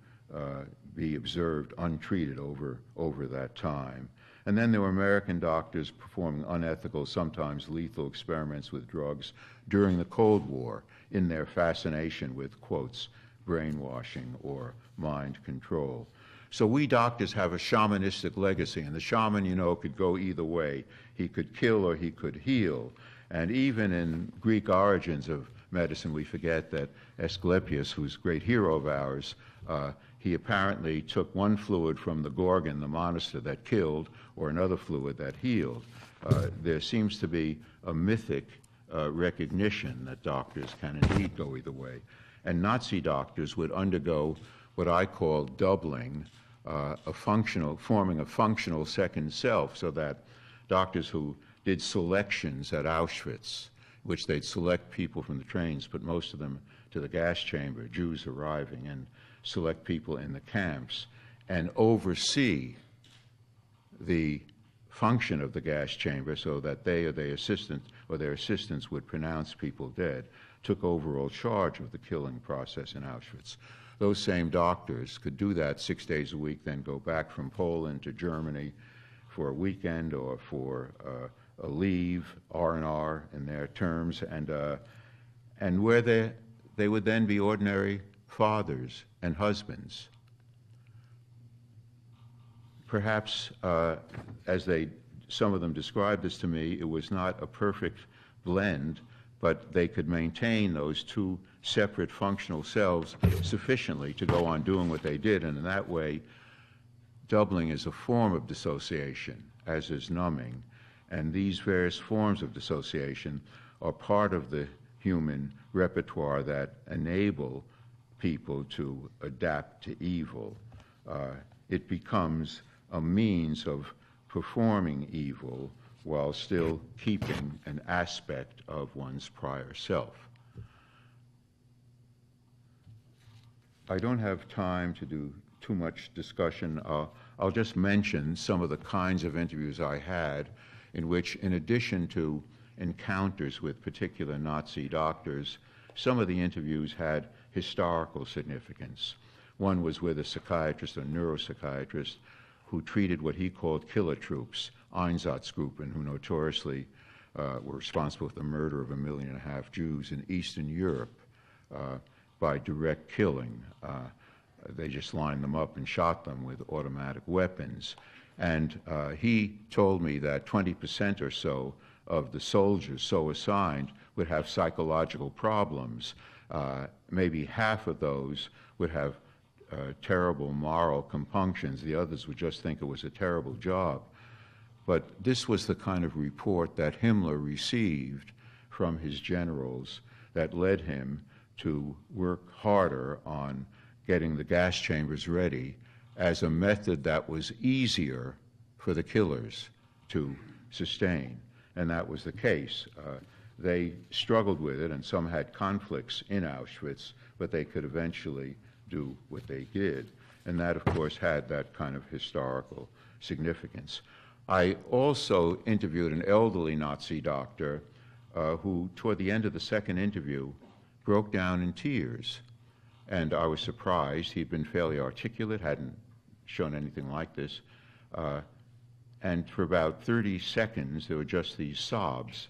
be observed untreated over that time. And then there were American doctors performing unethical, sometimes lethal experiments with drugs during the Cold War in their fascination with, quotes, brainwashing or mind control. So we doctors have a shamanistic legacy, and the shaman, you know, could go either way. He could kill or he could heal. And even in Greek origins of medicine, we forget that Asclepius, who's a great hero of ours, he apparently took one fluid from the Gorgon, the monster that killed, or another fluid that healed. There seems to be a mythic recognition that doctors can indeed go either way. And Nazi doctors would undergo what I call doubling, forming a functional second self, so that doctors who did selections at Auschwitz, which they'd select people from the trains, put most of them to the gas chamber, Jews arriving, and select people in the camps, and oversee the function of the gas chamber so that they or their assistants would pronounce people dead, took overall charge of the killing process in Auschwitz. Those same doctors could do that 6 days a week, then go back from Poland to Germany for a weekend or for a leave, R&R in their terms, and where they would then be ordinary fathers and husbands. Perhaps, as some of them described this to me, it was not a perfect blend, but they could maintain those two separate functional selves sufficiently to go on doing what they did, and in that way, doubling is a form of dissociation, as is numbing, and these various forms of dissociation are part of the human repertoire that enable people to adapt to evil. It becomes a means of performing evil while still keeping an aspect of one's prior self. I don't have time to do too much discussion. I'll just mention some of the kinds of interviews I had in which, in addition to encounters with particular Nazi doctors, some of the interviews had historical significance. One was with a psychiatrist, a neuropsychiatrist, who treated what he called killer troops, Einsatzgruppen, who notoriously were responsible for the murder of 1.5 million Jews in Eastern Europe by direct killing. They just lined them up and shot them with automatic weapons. And he told me that 20% or so of the soldiers so assigned would have psychological problems. Maybe half of those would have terrible moral compunctions. The others would just think it was a terrible job. But this was the kind of report that Himmler received from his generals that led him to work harder on getting the gas chambers ready as a method that was easier for the killers to sustain. And that was the case. They struggled with it, and some had conflicts in Auschwitz, but they could eventually do what they did. And that, of course, had that kind of historical significance. I also interviewed an elderly Nazi doctor who, toward the end of the second interview, broke down in tears. And I was surprised. He'd been fairly articulate, hadn't shown anything like this. And for about 30 seconds, there were just these sobs.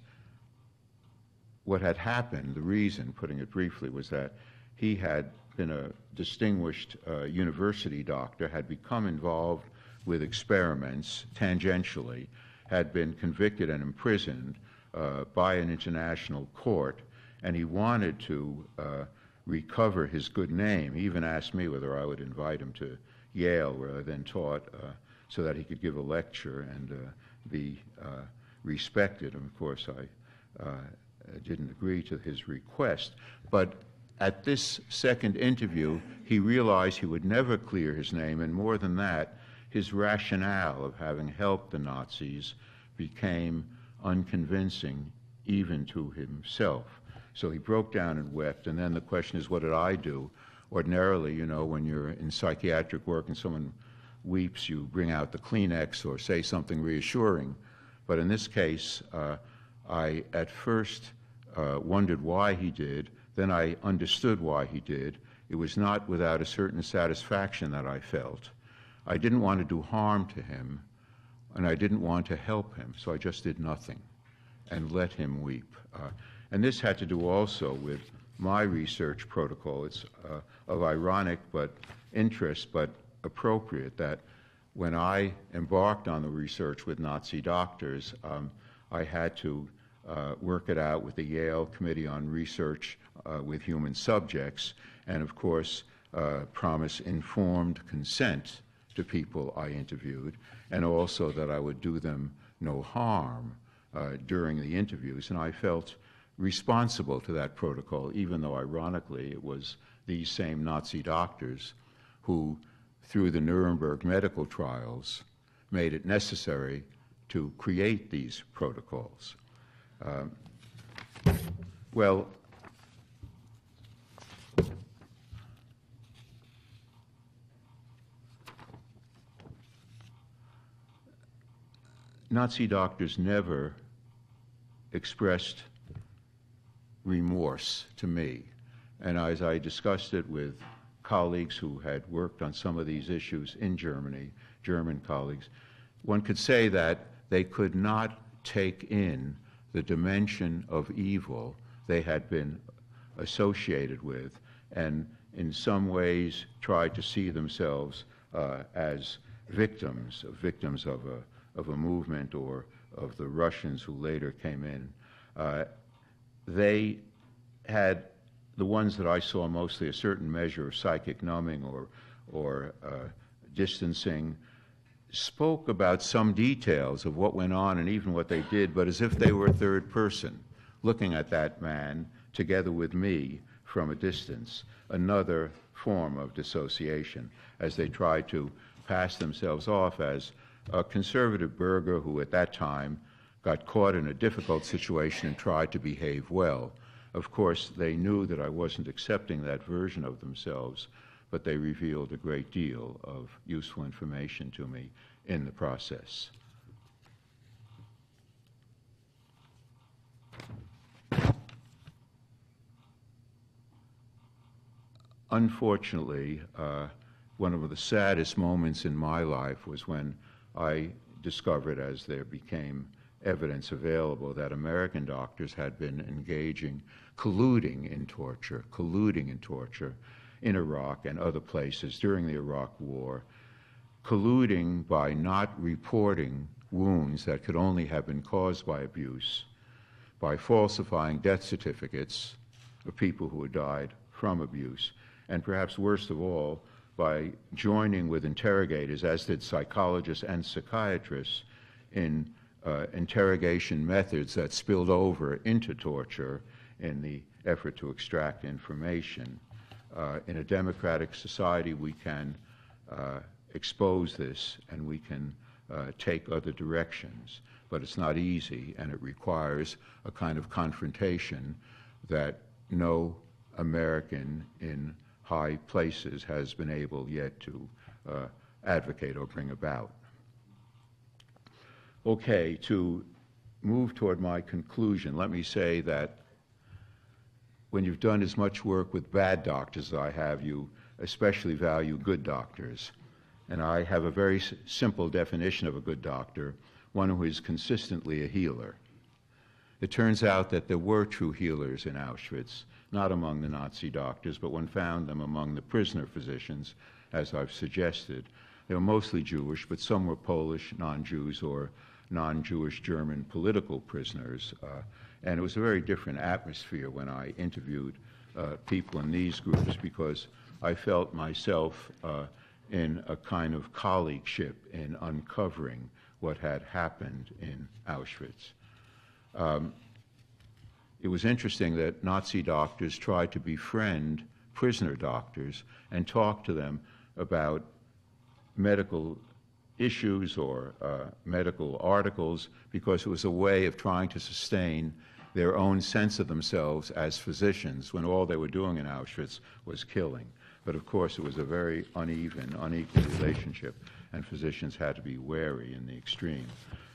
What had happened, the reason, putting it briefly, was that he had been a distinguished university doctor, had become involved with experiments tangentially, had been convicted and imprisoned by an international court, and he wanted to recover his good name. He even asked me whether I would invite him to Yale, where I then taught, so that he could give a lecture be respected. And of course, I didn't agree to his request. But at this second interview, he realized he would never clear his name, and more than that, his rationale of having helped the Nazis became unconvincing even to himself. So he broke down and wept, and then the question is, what did I do? Ordinarily, you know, when you're in psychiatric work and someone weeps, you bring out the Kleenex or say something reassuring. But in this case, I at first wondered why he did, then I understood why he did. It was not without a certain satisfaction that I felt. I didn't want to do harm to him, and I didn't want to help him, so I just did nothing and let him weep. And this had to do also with my research protocol. It's of ironic but interest, but appropriate, that when I embarked on the research with Nazi doctors, I had to work it out with the Yale Committee on Research with Human Subjects, and of course promise informed consent to people I interviewed, and also that I would do them no harm during the interviews. And I felt responsible to that protocol, even though ironically it was these same Nazi doctors who, through the Nuremberg medical trials, made it necessary to create these protocols. Well, Nazi doctors never expressed remorse to me. And as I discussed it with colleagues who had worked on some of these issues in Germany, German colleagues, one could say that they could not take in the dimension of evil they had been associated with, and in some ways tried to see themselves as victims of a movement, or of the Russians who later came in. They had, the ones that I saw, mostly a certain measure of psychic numbing or distancing, spoke about some details of what went on and even what they did, but as if they were a third person, looking at that man together with me from a distance, another form of dissociation, as they tried to pass themselves off as a conservative burgher who at that time got caught in a difficult situation and tried to behave well. Of course, they knew that I wasn't accepting that version of themselves, but they revealed a great deal of useful information to me in the process. Unfortunately, one of the saddest moments in my life was when I discovered, as there became evidence available, that American doctors had been colluding in torture in Iraq and other places during the Iraq War, colluding by not reporting wounds that could only have been caused by abuse, by falsifying death certificates of people who had died from abuse, and perhaps worst of all, by joining with interrogators, as did psychologists and psychiatrists, in interrogation methods that spilled over into torture in the effort to extract information. In a democratic society, we can expose this and we can take other directions, but it's not easy, and it requires a kind of confrontation that no American in high places has been able yet to advocate or bring about. Okay, to move toward my conclusion, let me say that when you've done as much work with bad doctors as I have, you especially value good doctors. And I have a very simple definition of a good doctor, one who is consistently a healer. It turns out that there were true healers in Auschwitz, not among the Nazi doctors, but one found them among the prisoner physicians, as I've suggested. They were mostly Jewish, but some were Polish, non-Jews, or non-Jewish German political prisoners. And it was a very different atmosphere when I interviewed people in these groups, because I felt myself in a kind of colleagueship in uncovering what had happened in Auschwitz. It was interesting that Nazi doctors tried to befriend prisoner doctors and talk to them about medical issues or medical articles, because it was a way of trying to sustain their own sense of themselves as physicians when all they were doing in Auschwitz was killing. But of course it was a very uneven, unequal relationship, and physicians had to be wary in the extreme.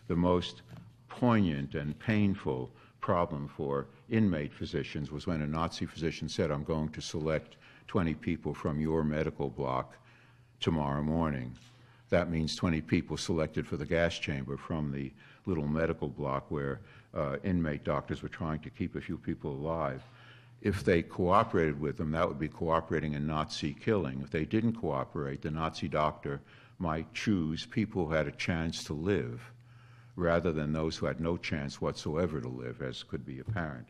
The most poignant and painful problem for inmate physicians was when a Nazi physician said, "I'm going to select 20 people from your medical block tomorrow morning." That means 20 people selected for the gas chamber from the little medical block where inmate doctors were trying to keep a few people alive. If they cooperated with them, that would be cooperating in Nazi killing. If they didn't cooperate, the Nazi doctor might choose people who had a chance to live rather than those who had no chance whatsoever to live, as could be apparent.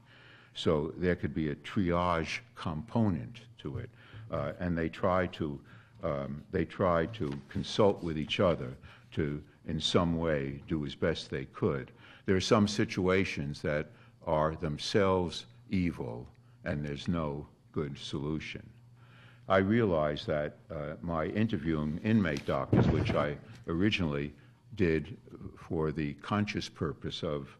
So there could be a triage component to it, and they try to consult with each other to, in some way, do as best they could. There are some situations that are themselves evil, and there's no good solution. I realized that my interviewing inmate doctors, which I originally did for the conscious purpose of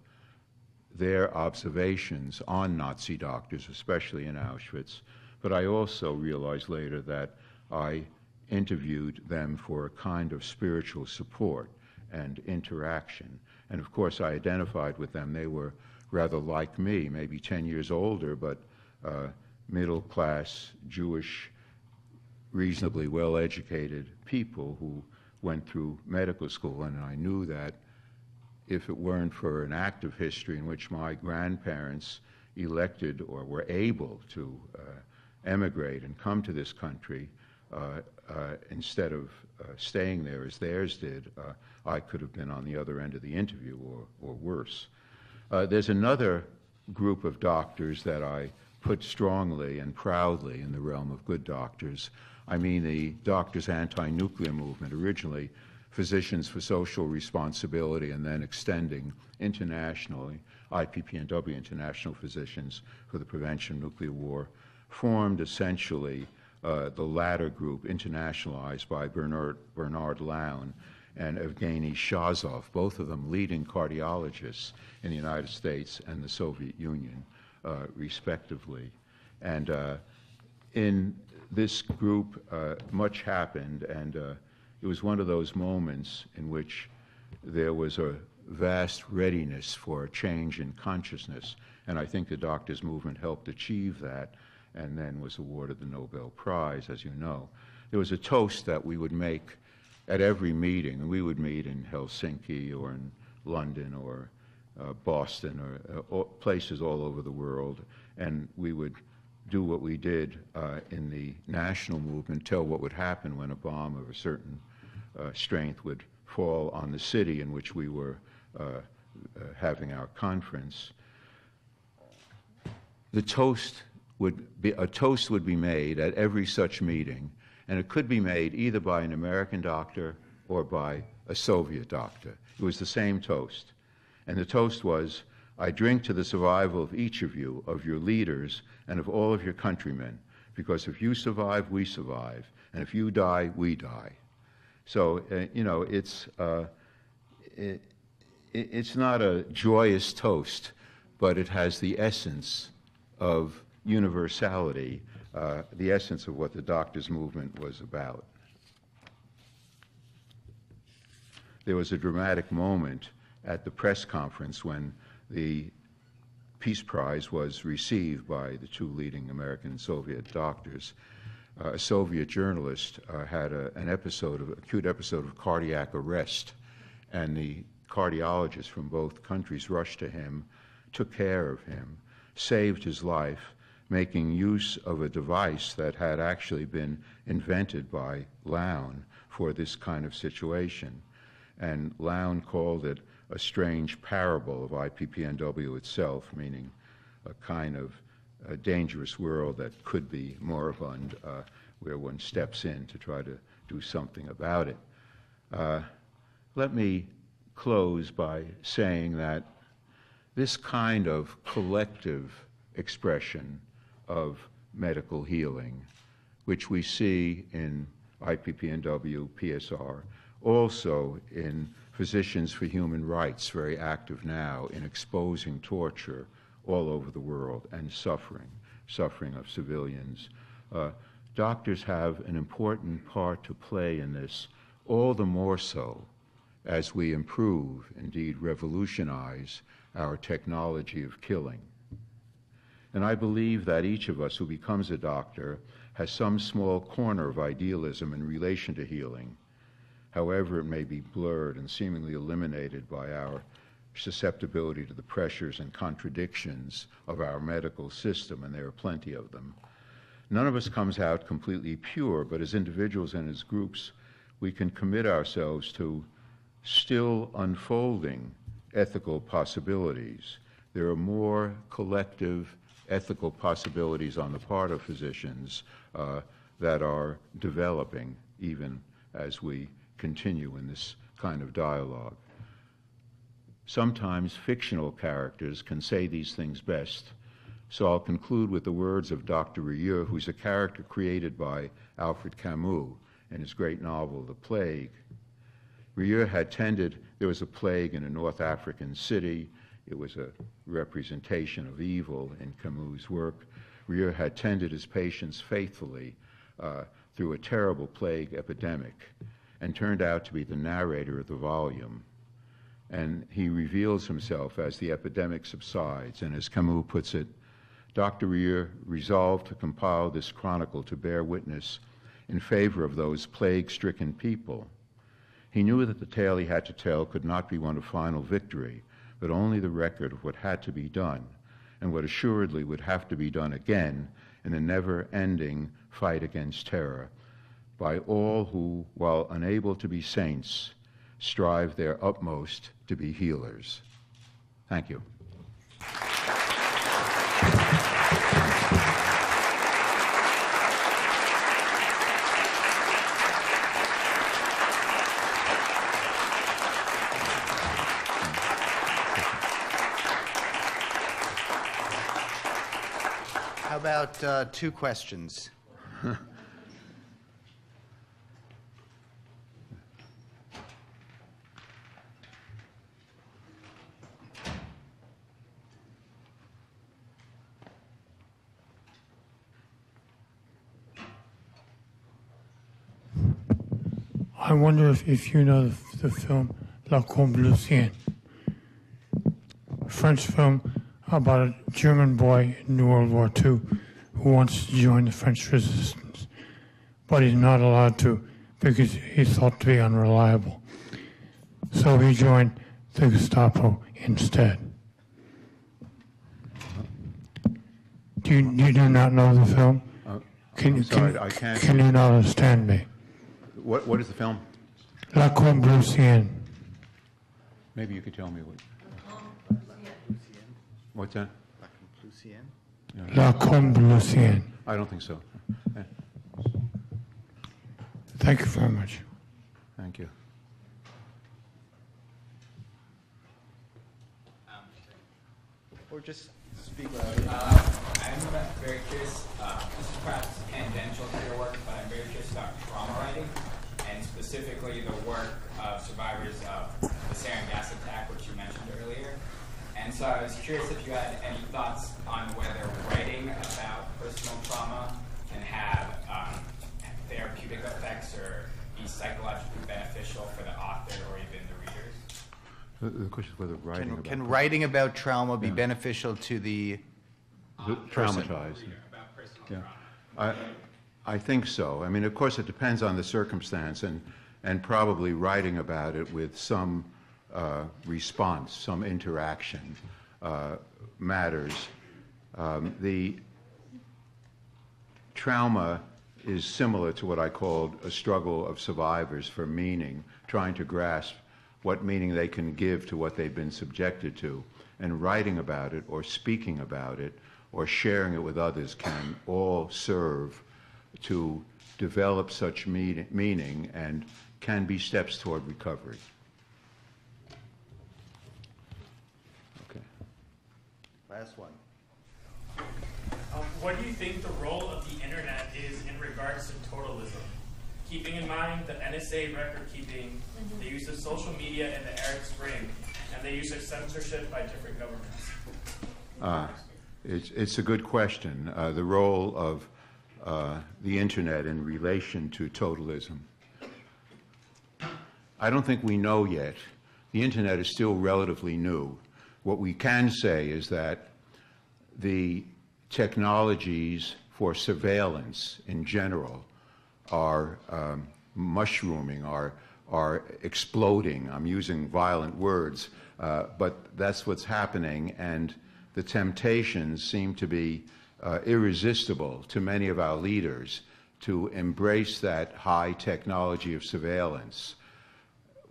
their observations on Nazi doctors, especially in Auschwitz, but I also realized later that I interviewed them for a kind of spiritual support and interaction. And of course I identified with them. They were rather like me, maybe 10 years older, but middle-class, Jewish, reasonably well-educated people who went through medical school. And I knew that if it weren't for an active history in which my grandparents elected or were able to emigrate and come to this country instead of staying there as theirs did, I could have been on the other end of the interview or worse. There's another group of doctors that I put strongly and proudly in the realm of good doctors. I mean the doctors' anti-nuclear movement, originally Physicians for Social Responsibility, and then extending internationally, IPPNW, International Physicians for the Prevention of Nuclear War, formed essentially the latter group, internationalized by Bernard Lown and Evgeny Shazov, both of them leading cardiologists in the United States and the Soviet Union, respectively. And in this group, much happened, and it was one of those moments in which there was a vast readiness for a change in consciousness, and I think the doctors' movement helped achieve that, and then was awarded the Nobel Prize, as you know. There was a toast that we would make at every meeting, and we would meet in Helsinki or in London or Boston or places all over the world, and we would do what we did in the national movement, tell what would happen when a bomb of a certain strength would fall on the city in which we were having our conference. A toast would be made at every such meeting, and it could be made either by an American doctor or by a Soviet doctor. It was the same toast. And the toast was, "I drink to the survival of each of you, of your leaders, and of all of your countrymen, because if you survive, we survive, and if you die, we die." So, you know, it's not a joyous toast, but it has the essence of universality, the essence of what the doctors' movement was about. There was a dramatic moment at the press conference when the Peace Prize was received by the two leading American and Soviet doctors. A Soviet journalist had an acute episode of cardiac arrest, and the cardiologists from both countries rushed to him, took care of him, saved his life, making use of a device that had actually been invented by Lown for this kind of situation. And Lown called it a strange parable of IPPNW itself, meaning a kind of a dangerous world that could be moribund, where one steps in to try to do something about it. Let me close by saying that this kind of collective expression of medical healing, which we see in IPPNW, PSR, also in Physicians for Human Rights, very active now in exposing torture all over the world and suffering of civilians. Doctors have an important part to play in this, all the more so as we improve, indeed revolutionize, our technology of killing. And I believe that each of us who becomes a doctor has some small corner of idealism in relation to healing, however it may be blurred and seemingly eliminated by our susceptibility to the pressures and contradictions of our medical system, and there are plenty of them. None of us comes out completely pure, but as individuals and as groups, we can commit ourselves to still unfolding ethical possibilities. There are more collective ethical possibilities on the part of physicians that are developing even as we continue in this kind of dialogue. Sometimes fictional characters can say these things best, so I'll conclude with the words of Dr. Rieu, who's a character created by Alfred Camus in his great novel, The Plague. Rieu had tended, there was a plague in a North African city. It was a representation of evil in Camus' work. Rieu had tended his patients faithfully through a terrible plague epidemic and turned out to be the narrator of the volume. And he reveals himself as the epidemic subsides, and as Camus puts it, Dr. Rieu resolved to compile this chronicle to bear witness in favor of those plague-stricken people. He knew that the tale he had to tell could not be one of final victory, but only the record of what had to be done, and what assuredly would have to be done again in a never-ending fight against terror, by all who, while unable to be saints, strive their utmost to be healers. Thank you. How about two questions? I wonder if you know the film La Combe-Lucien, French film about a German boy in World War II who wants to join the French resistance, but he's not allowed to because he's thought to be unreliable. So he joined the Gestapo instead. Do you do not know the film? Can you not understand me? What is the film? La Combe-Lucien. Maybe you could tell me what. What's that? La Combe-Lucien. I don't think so. Thank you very much. Thank you. Or just speak loud. I'm very curious, this is perhaps tangential to your work, but I'm very curious about trauma writing, and specifically the work of survivors of the sarin gas attack, which you mentioned earlier. And so I was curious if you had any thoughts on whether writing about personal trauma can have therapeutic effects or be psychologically beneficial for the author or even the readers. The question is whether writing Can writing about trauma be beneficial to the traumatized. About personal Yeah. trauma. I think so. I mean, of course, it depends on the circumstance, and probably writing about it with some response, some interaction matters. The trauma is similar to what I called a struggle of survivors for meaning, trying to grasp what meaning they can give to what they've been subjected to, and writing about it or speaking about it or sharing it with others can all serve to develop such meaning and can be steps toward recovery. Okay. Last one. What do you think the role of the internet is in regards to totalism? Keeping in mind the NSA record keeping, the use of social media in the Arab Spring, and the use of censorship by different governments? It's a good question. The role of the internet in relation to totalism. I don't think we know yet. The internet is still relatively new. What we can say is that the technologies for surveillance in general are mushrooming, are exploding. I'm using violent words, but that's what's happening, and the temptations seem to be irresistible to many of our leaders to embrace that high technology of surveillance.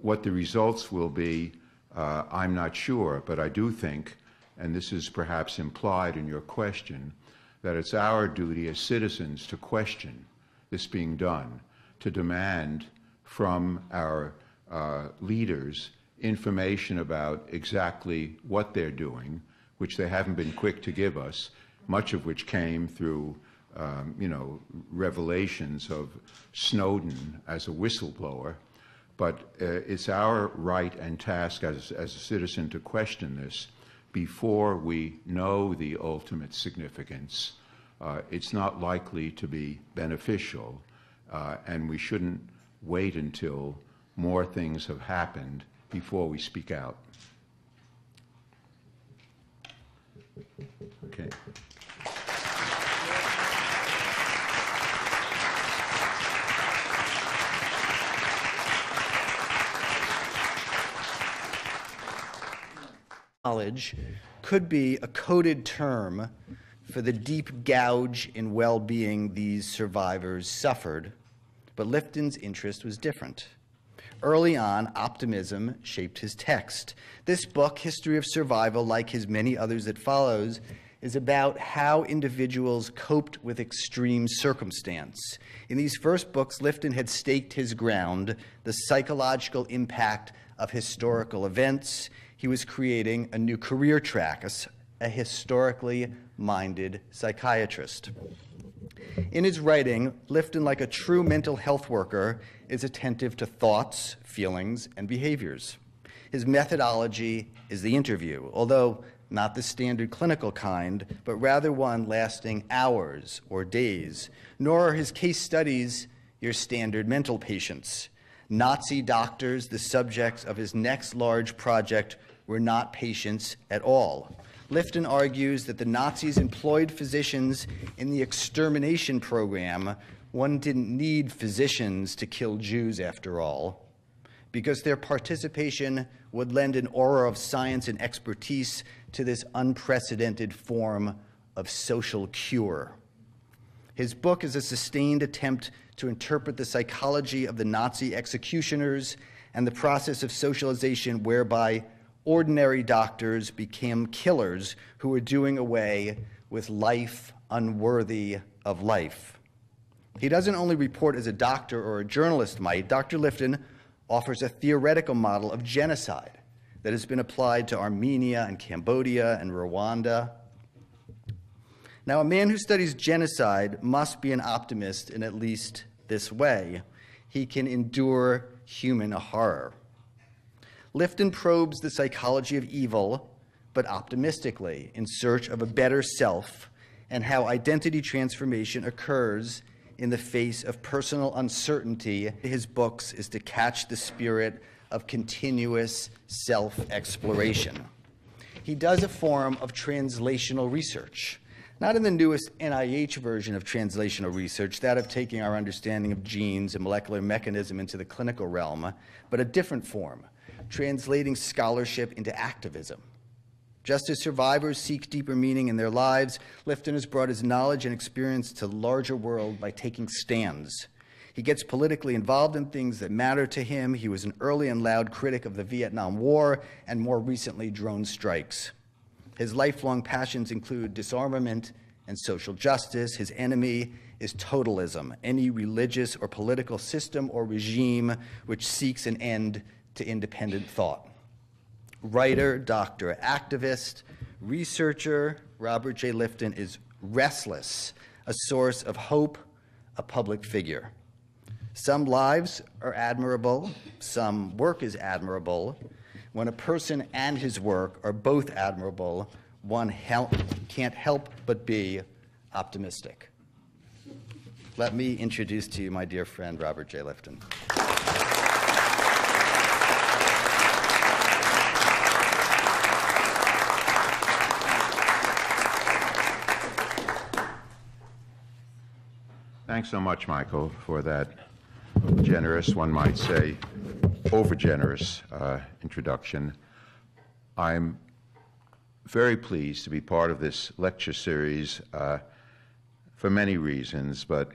What the results will be, I'm not sure, but I do think, and this is perhaps implied in your question, that it's our duty as citizens to question this being done, to demand from our leaders information about exactly what they're doing, which they haven't been quick to give us, much of which came through revelations of Snowden as a whistleblower. But it's our right and task as a citizen to question this before we know the ultimate significance. It's not likely to be beneficial, and we shouldn't wait until more things have happened before we speak out. Okay. Knowledge could be a coded term for the deep gouge in well-being these survivors suffered, but Lifton's interest was different. Early on, optimism shaped his text. This book, History of Survival, like his many others that follows, is about how individuals coped with extreme circumstance. In these first books, Lifton had staked his ground, the psychological impact of historical events. He was creating a new career track, a historically minded psychiatrist. In his writing, Lifton, like a true mental health worker, is attentive to thoughts, feelings, and behaviors. His methodology is the interview, although not the standard clinical kind, but rather one lasting hours or days. Nor are his case studies your standard mental patients. Nazi doctors, the subjects of his next large project, were not patients at all. Lifton argues that the Nazis employed physicians in the extermination program. One didn't need physicians to kill Jews, after all, because their participation would lend an aura of science and expertise to this unprecedented form of social cure. His book is a sustained attempt to interpret the psychology of the Nazi executioners and the process of socialization whereby ordinary doctors became killers who were doing away with life unworthy of life. He doesn't only report as a doctor or a journalist might. Dr. Lifton offers a theoretical model of genocide that has been applied to Armenia and Cambodia and Rwanda. Now, a man who studies genocide must be an optimist in at least this way. He can endure human horror. Lifton probes the psychology of evil, but optimistically, in search of a better self, and how identity transformation occurs in the face of personal uncertainty. His books is to catch the spirit of continuous self-exploration. He does a form of translational research, not in the newest NIH version of translational research, that of taking our understanding of genes and molecular mechanism into the clinical realm, but a different form, translating scholarship into activism. Just as survivors seek deeper meaning in their lives, Lifton has brought his knowledge and experience to the larger world by taking stands. He gets politically involved in things that matter to him. He was an early and loud critic of the Vietnam War and more recently drone strikes. His lifelong passions include disarmament and social justice. His enemy is totalism, any religious or political system or regime which seeks an end to independent thought. Writer, doctor, activist, researcher, Robert J. Lifton is restless, a source of hope, a public figure. Some lives are admirable, some work is admirable. When a person and his work are both admirable, one can't help but be optimistic. Let me introduce to you my dear friend, Robert J. Lifton. Thanks so much, Michael, for that generous, one might say, over-generous introduction. I'm very pleased to be part of this lecture series for many reasons, but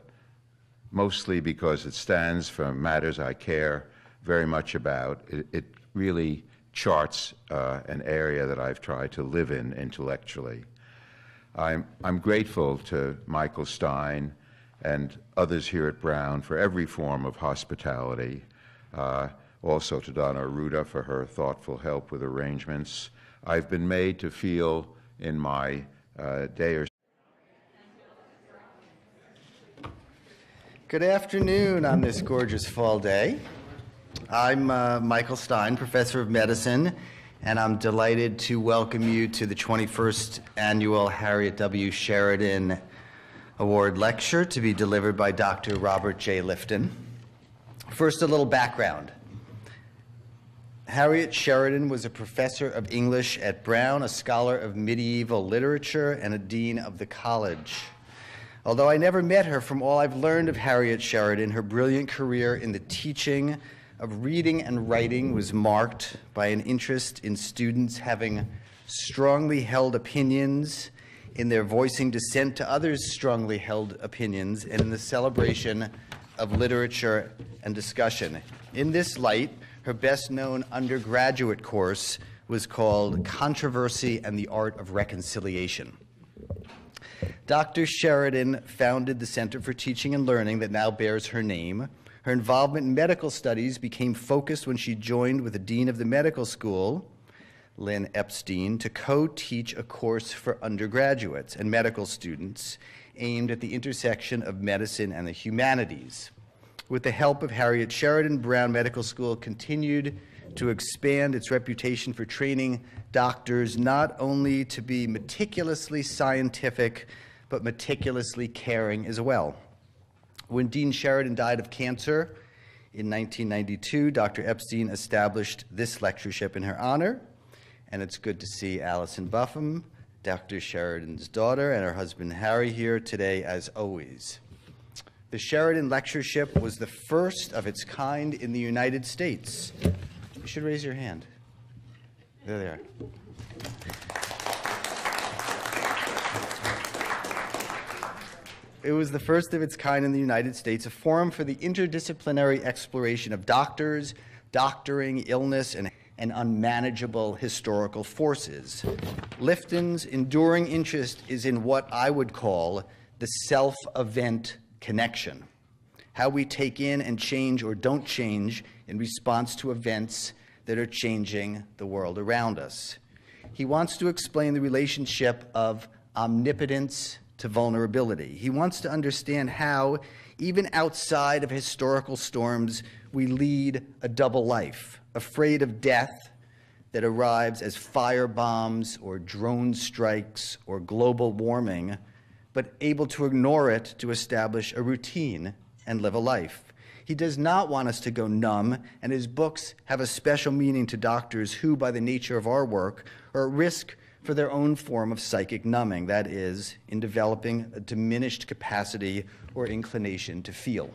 mostly because it stands for matters I care very much about. It really charts an area that I've tried to live in intellectually. I'm grateful to Michael Stein and others here at Brown for every form of hospitality, also to Donna Arruda for her thoughtful help with arrangements. I've been made to feel in my day or Good afternoon on this gorgeous fall day. I'm Michael Stein, professor of medicine, and I'm delighted to welcome you to the 21st annual Harriet W. Sheridan Award lecture to be delivered by Dr. Robert J. Lifton. First, a little background. Harriet Sheridan was a professor of English at Brown, a scholar of medieval literature, and a dean of the college. Although I never met her, from all I've learned of Harriet Sheridan, her brilliant career in the teaching of reading and writing was marked by an interest in students having strongly held opinions, in their voicing dissent to others' strongly held opinions, and in the celebration of literature and discussion. In this light, her best-known undergraduate course was called Controversy and the Art of Reconciliation. Dr. Sheridan founded the Center for Teaching and Learning that now bears her name. Her involvement in medical studies became focused when she joined with the dean of the medical school, Lynn Epstein, to co-teach a course for undergraduates and medical students aimed at the intersection of medicine and the humanities. With the help of Harriet Sheridan, Brown Medical School continued to expand its reputation for training doctors not only to be meticulously scientific, but meticulously caring as well. When Dean Sheridan died of cancer in 1992, Dr. Epstein established this lectureship in her honor. And it's good to see Allison Buffum, Dr. Sheridan's daughter, and her husband Harry here today as always. The Sheridan Lectureship was the first of its kind in the United States. You should raise your hand. There they are. It was the first of its kind in the United States, a forum for the interdisciplinary exploration of doctors, doctoring, illness, and unmanageable historical forces. Lifton's enduring interest is in what I would call the self-event connection, how we take in and change or don't change in response to events that are changing the world around us. He wants to explain the relationship of omnipotence to vulnerability. He wants to understand how, even outside of historical storms, we lead a double life, afraid of death that arrives as fire bombs or drone strikes or global warming, but able to ignore it to establish a routine and live a life. He does not want us to go numb, and his books have a special meaning to doctors who, by the nature of our work, are at risk for their own form of psychic numbing, that is, in developing a diminished capacity or inclination to feel.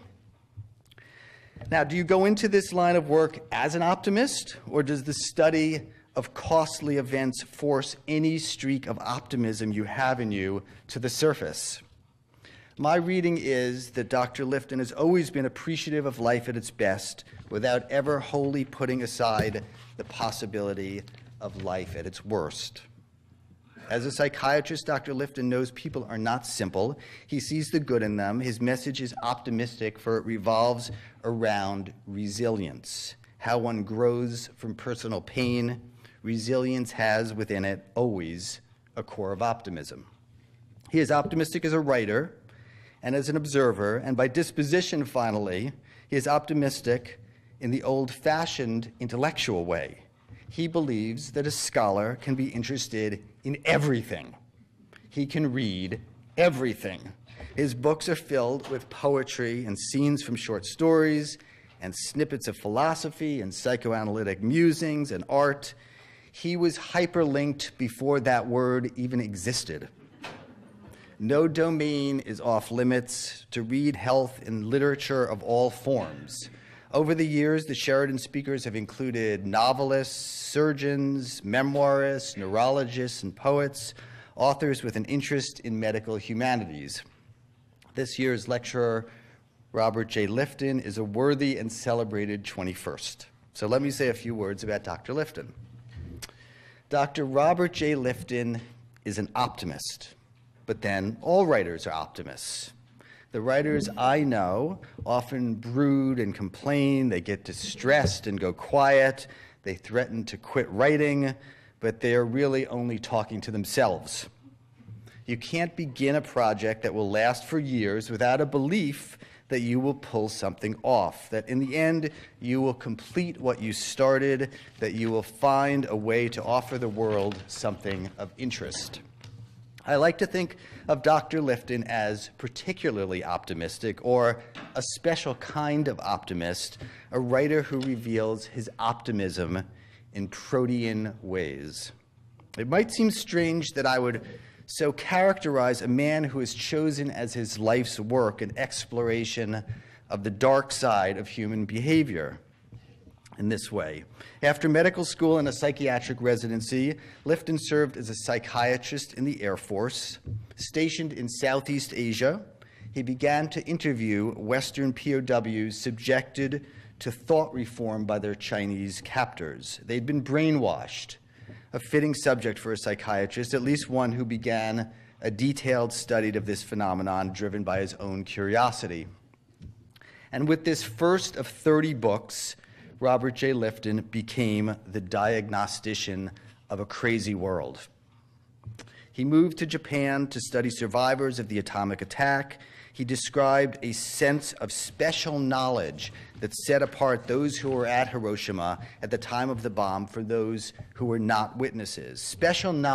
Now, do you go into this line of work as an optimist, or does the study of costly events force any streak of optimism you have in you to the surface? My reading is that Dr. Lifton has always been appreciative of life at its best without ever wholly putting aside the possibility of life at its worst. As a psychiatrist, Dr. Lifton knows people are not simple. He sees the good in them. His message is optimistic, for it revolves around resilience, how one grows from personal pain. Resilience has within it always a core of optimism. He is optimistic as a writer and as an observer, and by disposition, finally, he is optimistic in the old-fashioned intellectual way. He believes that a scholar can be interested in everything. He can read everything. His books are filled with poetry and scenes from short stories and snippets of philosophy and psychoanalytic musings and art. He was hyperlinked before that word even existed. No domain is off limits to read health and literature of all forms. Over the years, the Sheridan speakers have included novelists, surgeons, memoirists, neurologists, and poets, authors with an interest in medical humanities. This year's lecturer, Robert J. Lifton, is a worthy and celebrated 21st. So let me say a few words about Dr. Lifton. Dr. Robert J. Lifton is an optimist, but then all writers are optimists. The writers I know often brood and complain, they get distressed and go quiet, they threaten to quit writing, but they are really only talking to themselves. You can't begin a project that will last for years without a belief that you will pull something off, that in the end you will complete what you started, that you will find a way to offer the world something of interest. I like to think of Dr. Lifton as particularly optimistic, or a special kind of optimist, a writer who reveals his optimism in protean ways. It might seem strange that I would so characterize a man who has chosen as his life's work an exploration of the dark side of human behavior in this way. After medical school and a psychiatric residency, Lifton served as a psychiatrist in the Air Force. Stationed in Southeast Asia, he began to interview Western POWs subjected to thought reform by their Chinese captors. They'd been brainwashed, a fitting subject for a psychiatrist, at least one who began a detailed study of this phenomenon driven by his own curiosity. And with this first of 30 books, Robert J. Lifton became the diagnostician of a crazy world. He moved to Japan to study survivors of the atomic attack. He described a sense of special knowledge that set apart those who were at Hiroshima at the time of the bomb from those who were not witnesses. Special knowledge